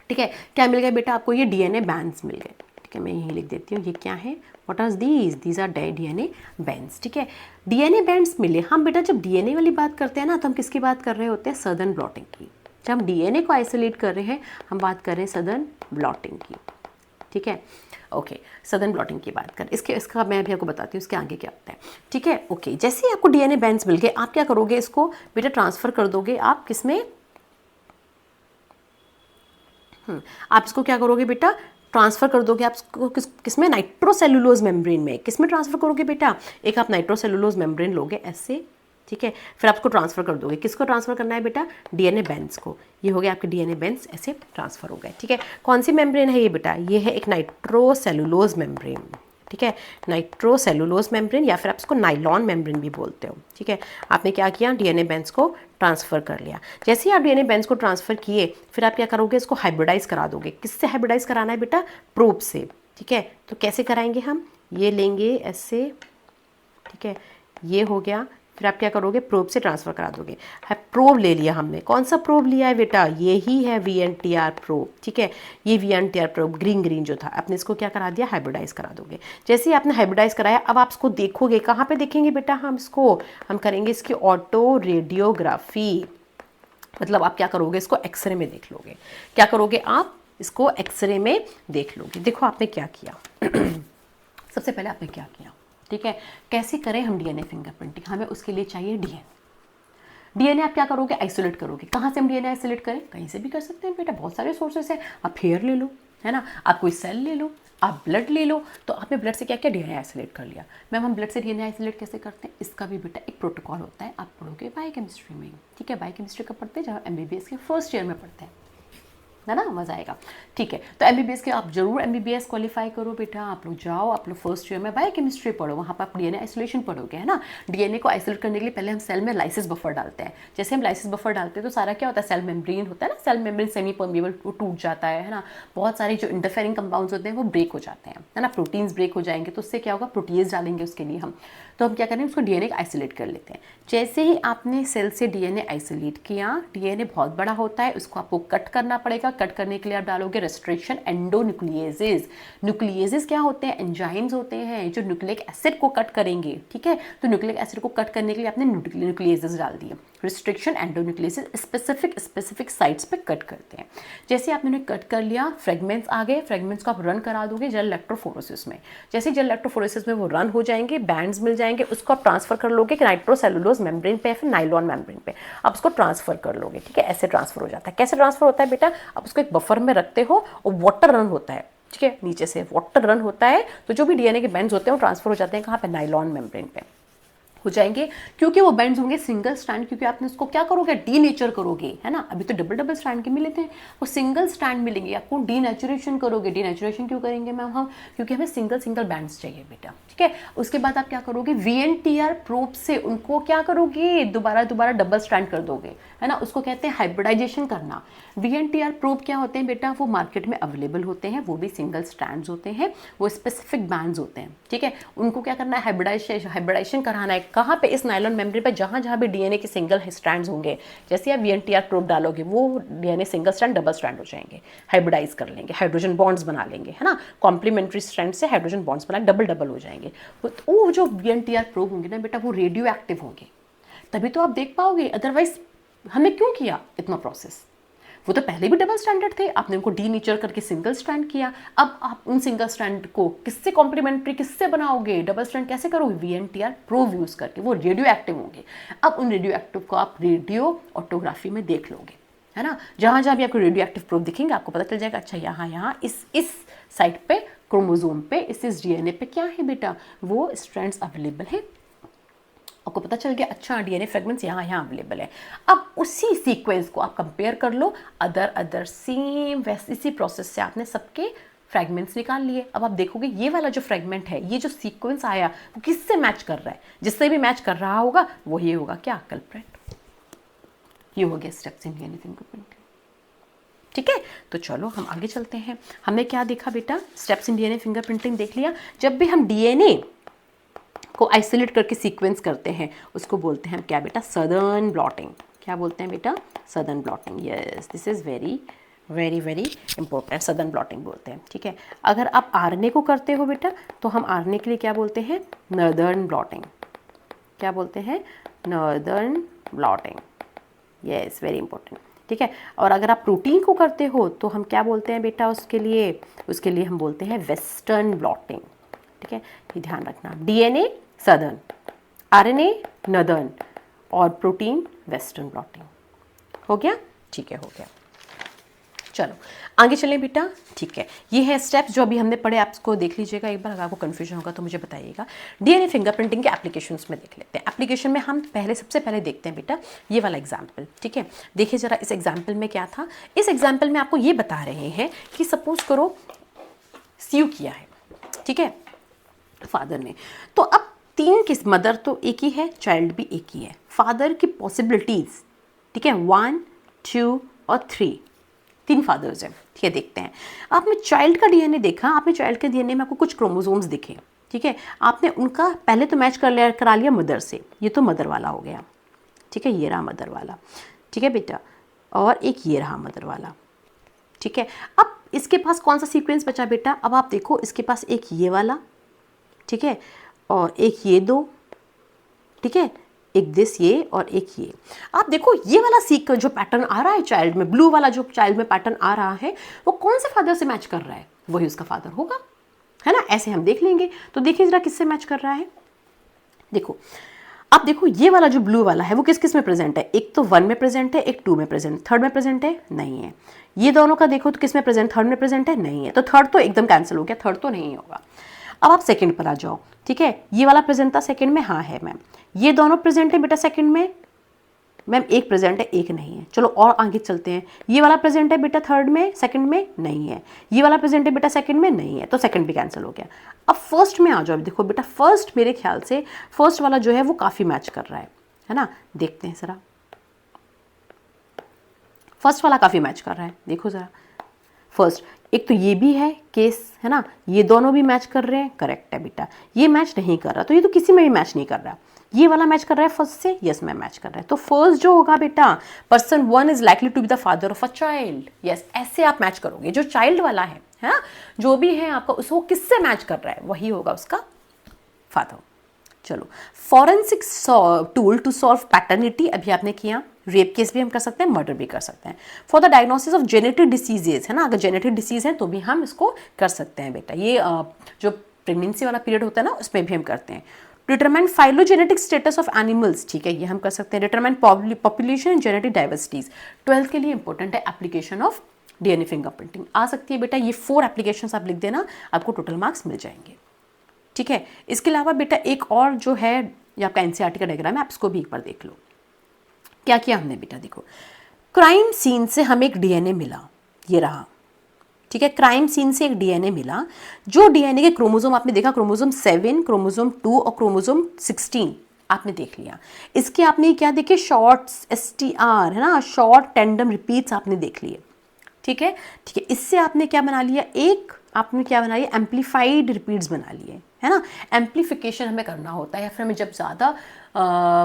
ठीक है। क्या मिल गया बेटा आपको, ये DNA बैंड्स मिल गए, ठीक है। मैं यहीं लिख देती हूँ, ये क्या है, what are these are DNA bands, ठीक है। DNA बैंड्स मिले। हम बेटा जब DNA वाली बात करते हैं ना, तो हम किसकी बात कर रहे होते हैं, सदर्न ब्लॉटिंग की। जब हम DNA को आइसोलेट कर रहे हैं, हम बात कर रहे हैं सदर्न ब्लॉटिंग की, ठीक है, ओके। सदर्न ब्लॉटिंग की बात करें, इसका मैं भी आपको बताती हूँ इसके आगे क्या होता है, ठीक है, ओके। जैसे ही आपको DNA बैंड्स मिल गए, आप क्या करोगे, इसको बेटा ट्रांसफ़र कर दोगे आप किसमें, आप इसको क्या करोगे बेटा, ट्रांसफ़र कर दोगे आप इसको किसमें, नाइट्रोसेलुलोज मेम्ब्रेन में। किसमें ट्रांसफ़र करोगे बेटा, एक आप नाइट्रोसेलुलोज मेम्ब्रेन लोगे ऐसे, ठीक है। फिर आप इसको ट्रांसफ़र कर दोगे, किसको ट्रांसफ़र करना है बेटा, DNA बैंड्स को। ये हो गया आपके DNA बैंड्स ऐसे ट्रांसफ़र हो गए, ठीक है। कौन सी मेम्ब्रेन है ये बेटा, ये है एक नाइट्रोसेलुलोज मेम्ब्रेन, ठीक है, नाइट्रोसेलुलोज मेम्ब्रेन, या फिर आप इसको नाइलॉन मेम्ब्रेन भी बोलते हो, ठीक है। आपने क्या किया, DNA बैंड्स को ट्रांसफ़र कर लिया। जैसे ही आप DNA बैंड्स को ट्रांसफ़र किए, फिर आप क्या करोगे, इसको हाइब्रिडाइज करा दोगे। किससे हाइब्रिडाइज कराना है बेटा, प्रोब से, ठीक है। तो कैसे कराएंगे हम, ये लेंगे ऐसे, ठीक है, ये हो गया। फिर आप क्या करोगे, प्रोब से ट्रांसफ़र करा दोगे। है प्रोब ले लिया हमने, कौन सा प्रोब लिया है बेटा, ये ही है VNTR प्रोब, ठीक है। ये VNTR प्रोब ग्रीन जो था, आपने इसको क्या करा दिया, हाइब्रिडाइज करा दोगे। जैसे ही आपने हाइब्रिडाइज कराया, अब आप इसको देखोगे, कहाँ पे देखेंगे बेटा, हम करेंगे इसकी ऑटो रेडियोग्राफी। मतलब आप क्या करोगे, इसको एक्सरे में देख लोगे। क्या करोगे आप, इसको एक्सरे में देख लोगे। देखो आपने क्या किया सबसे पहले आपने क्या किया, ठीक है। कैसे करें हम DNA फिंगरप्रिंटिंग, हमें उसके लिए चाहिए DNA आप क्या करोगे, आइसोलेट करोगे। कहाँ से हम DNA आइसोलेट करें, कहीं से भी कर सकते हैं बेटा, बहुत सारे सोर्सेस हैं। आप हेयर ले लो, है ना, आप कोई सेल ले लो, आप ब्लड ले लो। तो आपने ब्लड से क्या किया, DNA आइसोलेट कर लिया। मैम हम ब्लड से DNA आइसोलेट कैसे करते हैं, इसका भी बेटा एक प्रोटोकॉल होता है, आप पढ़ोगे बायोकेमिस्ट्री में, ठीक है। बायोकेमिस्ट्री कब पढ़ते हैं, जब MBBS के फर्स्ट ईयर में पढ़ते हैं, है ना, मज़ा आएगा, ठीक है। तो MBBS के आप जरूर MBBS क्वालिफाई करो बेटा, आप लोग जाओ, आप लोग फर्स्ट ईयर में बायोकेमिस्ट्री पढ़ो, वहाँ पर आप DNA आइसोलेशन पढ़ोगे, है ना। DNA को आइसोलेट करने के लिए पहले हम सेल में लाइसिस बफर डालते हैं। जैसे हम लाइसिस बफर डालते हैं तो सारा क्या होता है, सेल मेम्ब्रेन होता है ना, सेल मेम्ब्रेन सेमी परमिएबल, वो टूट जाता है ना। बहुत सारे जो इंटरफेरिंग कंपाउंड्स होते हैं वो ब्रेक हो जाते हैं, है ना, प्रोटीन्स ब्रेक हो जाएंगे, तो उससे क्या होगा, प्रोटीज डालेंगे उसके लिए हम। तो हम क्या करें, उसको DNA आइसोलेट कर लेते हैं। जैसे ही आपने सेल से DNA आइसोलेट किया, DNA बहुत बड़ा होता है, उसको आपको कट करना पड़ेगा। कट करने के लिए आप डालोगे रेस्ट्रिक्शन एंडोन्यूक्लिएजेज। न्यूक्लिएजेज क्या होते हैं, एंजाइम्स होते हैं जो न्यूक्लिक एसिड को कट करेंगे, ठीक है। तो न्यूक्लिक एसिड को कट करने के लिए आपने न्यूक्लिएजेज डाल दिए। रिस्ट्रिक्शन एंडोन्यूक्लिएजेज स्पेसिफिक साइट्स पे कट करते हैं। जैसे आपने कट कर लिया, फ्रेगमेंट्स आ गए, फ्रेगमेंट्स को आप रन करा दोगे जेल इलेक्ट्रोफोरेसिस में। जैसे जेल इलेक्ट्रोफोरेसिस में वो रन हो जाएंगे, बैंड्स मिल जाएंगे, उसको आप ट्रांसफर कर लोगे नाइट्रोसेलुलोज मेम्ब्रेन पे या फिर नाइलॉन मेम्ब्रेन पे, आप उसको ट्रांसफर कर लोगे, ठीक है। ऐसे ट्रांसफर हो जाता है। कैसे ट्रांसफर होता है बेटा, आप उसको एक बफर में रखते हो और वाटर रन होता है, ठीक है, नीचे से वाटर रन होता है, तो जो भी DNA के बैंड्स होते हैं वो ट्रांसफर हो जाते हैं कहाँ पे, नाइलॉन मेम्ब्रेन पे, हो जाएंगे, क्योंकि वो बेंड्स होंगे सिंगल स्ट्रैंड, क्योंकि आपने उसको क्या करोगे, डीनेचर करोगे, है ना। अभी तो डबल डबल स्ट्रैंड के मिले थे, वो सिंगल स्ट्रैंड मिलेंगे, आपको डीनेचुरेशन करोगे। डीनेचुरेशन क्यों करेंगे मैम हम, क्योंकि हमें सिंगल सिंगल बैंड्स चाहिए बेटा, ठीक है। उसके बाद आप क्या करोगे, VNTR प्रोब से उनको क्या करोगे, दोबारा दोबारा डबल स्ट्रैंड कर दोगे, है ना। उसको कहते हैं हाइब्रिडाइजेशन करना। VNTR प्रोब क्या होते हैं बेटा, वो मार्केट में अवेलेबल होते हैं, वो भी सिंगल स्ट्रैंड्स होते हैं, वो स्पेसिफिक बैंड्स होते हैं, ठीक है। उनको क्या करना है, हाइब्रिडाइजेशन कराना है। कहाँ पे, इस नायलॉन मेम्ब्रेन पे, जहाँ जहाँ भी DNA के सिंगल स्ट्रैंड्स होंगे, जैसे आप VNTR प्रोब डालोगे वो DNA single strand double strand हो जाएंगे, हाइब्रिडाइज कर लेंगे, हाइड्रोजन बॉन्ड्स बना लेंगे, है ना। कॉम्प्लीमेंट्री स्ट्रैंड से हाइड्रोजन बॉन्ड्स बना डबल डबल हो जाएंगे। तो वो जो VNTR प्रोब होंगे ना बेटा, वो रेडियो एक्टिव होंगे, तभी तो आप देख पाओगे। अदरवाइज हमें क्यों किया इतना प्रोसेस, वो तो पहले भी डबल स्टैंडर्ड थे, आपने उनको डीनेचर करके सिंगल स्ट्रैंड किया। अब आप उन सिंगल स्ट्रैंड को किससे कॉम्प्लीमेंट्री, किससे बनाओगे, डबल स्ट्रैंड कैसे करोगे, VNTR प्रोब यूज करके, वो रेडियो एक्टिव होंगे। अब उन रेडियो एक्टिव को आप रेडियो ऑटोग्राफी में देख लोगे, है ना। जहां जहां भी आपको रेडियो एक्टिव प्रोब दिखेंगे, आपको पता चल जाएगा, अच्छा यहाँ इस साइट पे, क्रोमोजोम पे, इस DNA पे क्या है बेटा, वो स्ट्रैंड्स अवेलेबल है, आपको पता चल गया। अच्छा, DNA फ्रेगमेंट्स यहाँ अवेलेबल है। अब उसी सीक्वेंस को आप कंपेयर कर लो, अदर सेम वैसे इसी प्रोसेस से आपने सबके फ्रेगमेंट्स निकाल लिए। अब आप देखोगे ये वाला जो फ्रेगमेंट है, ये जो सीक्वेंस आया, वो किससे मैच कर रहा है, जिससे भी मैच कर रहा होगा वही होगा क्या, कल्प्रेट। ये हो गया स्टेप्स इन DNA फिंगरप्रिंटिंग, ठीक है। तो चलो हम आगे चलते हैं। हमने क्या देखा बेटा, स्टेप्स इन DNA फिंगरप्रिंटिंग देख लिया। जब भी हम DNA को आइसोलेट करके सीक्वेंस करते हैं, उसको बोलते हैं क्या बेटा, सदर्न ब्लॉटिंग। क्या बोलते हैं बेटा, southern blotting. Yes, this is very very very important, southern blotting बोलते हैं, ठीक है। अगर आप RNA को करते हो बेटा, तो हम RNA के लिए क्या बोलते हैं, नॉर्दर्न ब्लॉटिंग। क्या बोलते हैं, northern blotting. Yes, very important, ठीक है। और अगर आप प्रोटीन को करते हो तो हम क्या बोलते हैं बेटा, उसके लिए हम बोलते हैं वेस्टर्न ब्लॉटिंग, ठीक है। ये ध्यान रखना, DNA सदर्न, RNA नदर्न, और प्रोटीन वेस्टर्न ब्लॉटिंग। हो गया, ठीक है, हो गया। चलो आगे चलें बेटा, ठीक है। ये है स्टेप्स जो अभी हमने पढ़े, आप इसको देख लीजिएगा एक बार, अगर आपको कन्फ्यूजन होगा तो मुझे बताइएगा। DNA फिंगरप्रिंटिंग के एप्लीकेशंस में देख लेते हैं। एप्लीकेशन में हम सबसे पहले देखते हैं बेटा ये वाला एग्जाम्पल, ठीक है। देखिए जरा इस एग्जाम्पल में क्या था। इस एग्जाम्पल में आपको ये बता रहे हैं कि सपोज करो सीयू किया है, ठीक है, फादर ने। तो अब 3 किस, मदर तो एक ही है, चाइल्ड भी एक ही है। फादर की पॉसिबिलिटीज, ठीक है, 1, 2 और 3 फादर्स हैं, ठीक है। देखते हैं, आपने चाइल्ड का DNA देखा, आपने चाइल्ड के DNA में आपको कुछ क्रोमोसोम्स दिखे, ठीक है। आपने उनका पहले तो मैच करा लिया मदर से, ये तो मदर वाला हो गया, ठीक है, ये रहा मदर वाला, ठीक है बेटा, और एक ये रहा मदर वाला, ठीक है। अब इसके पास कौन सा सीक्वेंस बचा बेटा, अब आप देखो इसके पास एक ये वाला, ठीक है, और एक ये 2, ठीक है, एक दिस ये और एक ये। आप देखो ये वाला सीक्वेंस जो पैटर्न आ रहा है चाइल्ड में, ब्लू वाला जो चाइल्ड में पैटर्न आ रहा है, वो कौन से फादर से मैच कर रहा है, वही उसका फादर होगा, है ना। ऐसे हम देख लेंगे। तो देखिए जरा किससे मैच कर रहा है। देखो आप देखो ये वाला जो ब्लू वाला है वो किस किस में प्रेजेंट है, एक तो 1 में प्रेजेंट है, एक 2 में प्रेजेंट, थर्ड में प्रेजेंट है, नहीं है। ये दोनों का देखो तो किस में प्रेजेंट, थर्ड में प्रेजेंट है, नहीं है। तो थर्ड तो एकदम कैंसिल हो गया, थर्ड तो नहीं होगा। अब आप सेकंड पर आ जाओ, ठीक है। ये वाला प्रेजेंट था सेकंड में, हाँ है मैम। ये दोनों प्रेजेंट है बेटा सेकंड में, मैम एक प्रेजेंट है एक नहीं है। चलो और आगे चलते हैं। ये वाला प्रेजेंट है बेटा थर्ड में, सेकंड में नहीं है। ये वाला प्रेजेंट है बेटा सेकंड में, नहीं है, तो सेकंड भी कैंसिल हो गया। अब फर्स्ट में आ जाओ। देखो बेटा फर्स्ट, मेरे ख्याल से फर्स्ट वाला जो है वो काफ़ी मैच कर रहा है ना। देखते हैं ज़रा, फर्स्ट वाला काफ़ी मैच कर रहा है, देखो ज़रा फर्स्ट। एक तो ये भी है केस, है ना, ये दोनों भी मैच कर रहे हैं, करेक्ट है बेटा। ये मैच नहीं कर रहा, तो ये तो किसी में भी मैच नहीं कर रहा। ये वाला मैच कर रहा है फर्स्ट से, यस मैम मैच कर रहा है। तो फर्स्ट जो होगा बेटा, person 1 is likely to be the father of a child. Yes, ऐसे आप मैच करोगे। जो चाइल्ड वाला है ना, जो भी है आपका, उसको किससे मैच कर रहा है, वही होगा उसका फादर। चलो, forensic tool to solve paternity अभी आपने किया। रेप केस भी हम कर सकते हैं, मर्डर भी कर सकते हैं। For the diagnosis of genetic diseases, है ना, अगर जेनेटिक डिसीज है तो भी हम इसको कर सकते हैं बेटा। ये जो प्रेगनेंसी वाला पीरियड होता है ना, उसमें भी हम करते हैं। Determine phylogenetic status of animals, ठीक है, ये हम कर सकते हैं। Determine population genetic diversities, 12th के लिए इंपॉर्टेंट है। एप्लीकेशन ऑफ DNA फिंगरप्रिंटिंग आ सकती है बेटा। ये 4 एप्लीकेशन आप लिख देना, आपको टोटल मार्क्स मिल जाएंगे, ठीक है। इसके अलावा बेटा एक और जो है ये आपका एनसीईआरटी का डायग्राम है, आप इसको भी एक बार देख लो। क्या किया हमने बेटा, देखो क्राइम सीन से हमें एक डीएनए मिला, ये रहा, ठीक है, क्राइम सीन से एक डीएनए मिला। जो डीएनए के क्रोमोसोम आपने देखा, क्रोमोसोम 7, क्रोमोसोम 2 और क्रोमोसोम 16 आपने देख लिया। इसके आपने क्या देखे, शॉर्ट्स, एसटीआर है ना, शॉर्ट टेंडम रिपीट्स आपने देख लिए, ठीक है, ठीक है। इससे आपने क्या बना लिया, एक आपने क्या बना लिया, एम्पलीफाइड रिपीट्स बना लिए, है ना। एम्पलीफिकेशन हमें करना होता है, या फिर हमें जब ज़्यादा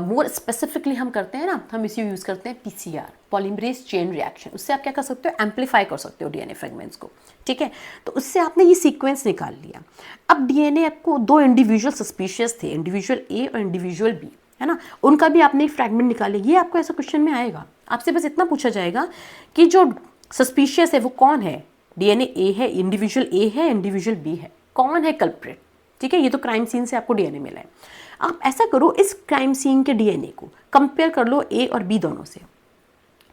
मोर स्पेसिफिकली हम करते हैं ना, हम इसी यूज़ करते हैं पीसीआर, पॉलीमरेज चेन रिएक्शन। उससे आप क्या कर सकते हो, एम्पलीफाई कर सकते हो डीएनए फ्रेगमेंट्स को, ठीक है। तो उससे आपने ये सीक्वेंस निकाल लिया। अब डीएनए आपको दो इंडिविजुअल सस्पिशियस थे, इंडिविजुअल ए और इंडिविजुअल बी, है ना, उनका भी आपने एक फ्रैगमेंट निकाले। ये आपको ऐसा क्वेश्चन में आएगा, आपसे बस इतना पूछा जाएगा कि जो सस्पिशियस है वो कौन है, डीएनए ए है, इंडिविजुअल ए है, इंडिविजुअल बी है, कौन है कल्प्रिट, ठीक है। ये तो क्राइम सीन से आपको डीएनए मिला है। आप ऐसा करो, इस क्राइम सीन के डीएनए को कंपेयर कर लो ए और बी दोनों से,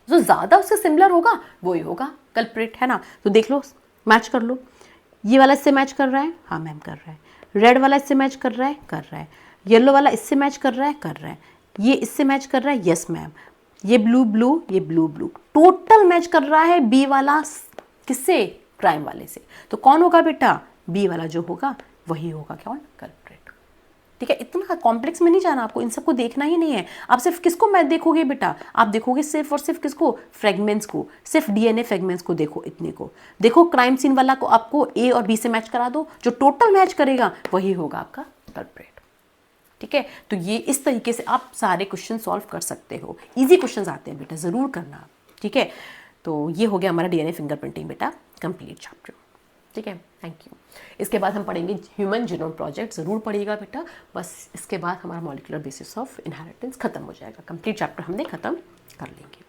जो ज़्यादा उससे सिमिलर होगा वही होगा कल्प्रिट, है ना। तो देख लो, मैच कर लो, ये वाला इससे मैच कर रहा है, हाँ मैम कर रहा है, रेड वाला इससे मैच कर रहा है, येलो वाला इससे मैच कर रहा है, ये इससे मैच कर रहा है, यस मैम, ये ब्लू ब्लू, ये ब्लू ब्लू, टोटल मैच कर रहा है बी वाला किससे, क्राइम वाले से। तो कौन होगा बेटा, बी वाला जो होगा वही होगा कौन, कल्प्रिट, ठीक है। इतना कॉम्प्लेक्स में नहीं जाना आपको, इन सबको देखना ही नहीं है। आप सिर्फ किसको मैच देखोगे बेटा, आप देखोगे सिर्फ और सिर्फ किसको, फ्रेगमेंट्स को, सिर्फ डीएनए फ्रेगमेंट्स को देखो, इतने को देखो। क्राइम सीन वाला को आपको ए और बी से मैच करा दो, जो टोटल मैच करेगा वही होगा आपका कल्प्रिट, ठीक है। तो ये इस तरीके से आप सारे क्वेश्चन सॉल्व कर सकते हो। इजी क्वेश्चंस आते हैं बेटा, ज़रूर करना, ठीक है। तो ये हो गया हमारा डीएनए फिंगरप्रिंटिंग बेटा कंप्लीट चैप्टर, ठीक है, थैंक यू। इसके बाद हम पढ़ेंगे ह्यूमन जीनोम प्रोजेक्ट, ज़रूर पढ़िएगा बेटा। बस इसके बाद हमारा मॉलिक्यूलर बेसिस ऑफ इनहेरिटेंस खत्म हो जाएगा, कंप्लीट चैप्टर हमने खत्म कर लेंगे।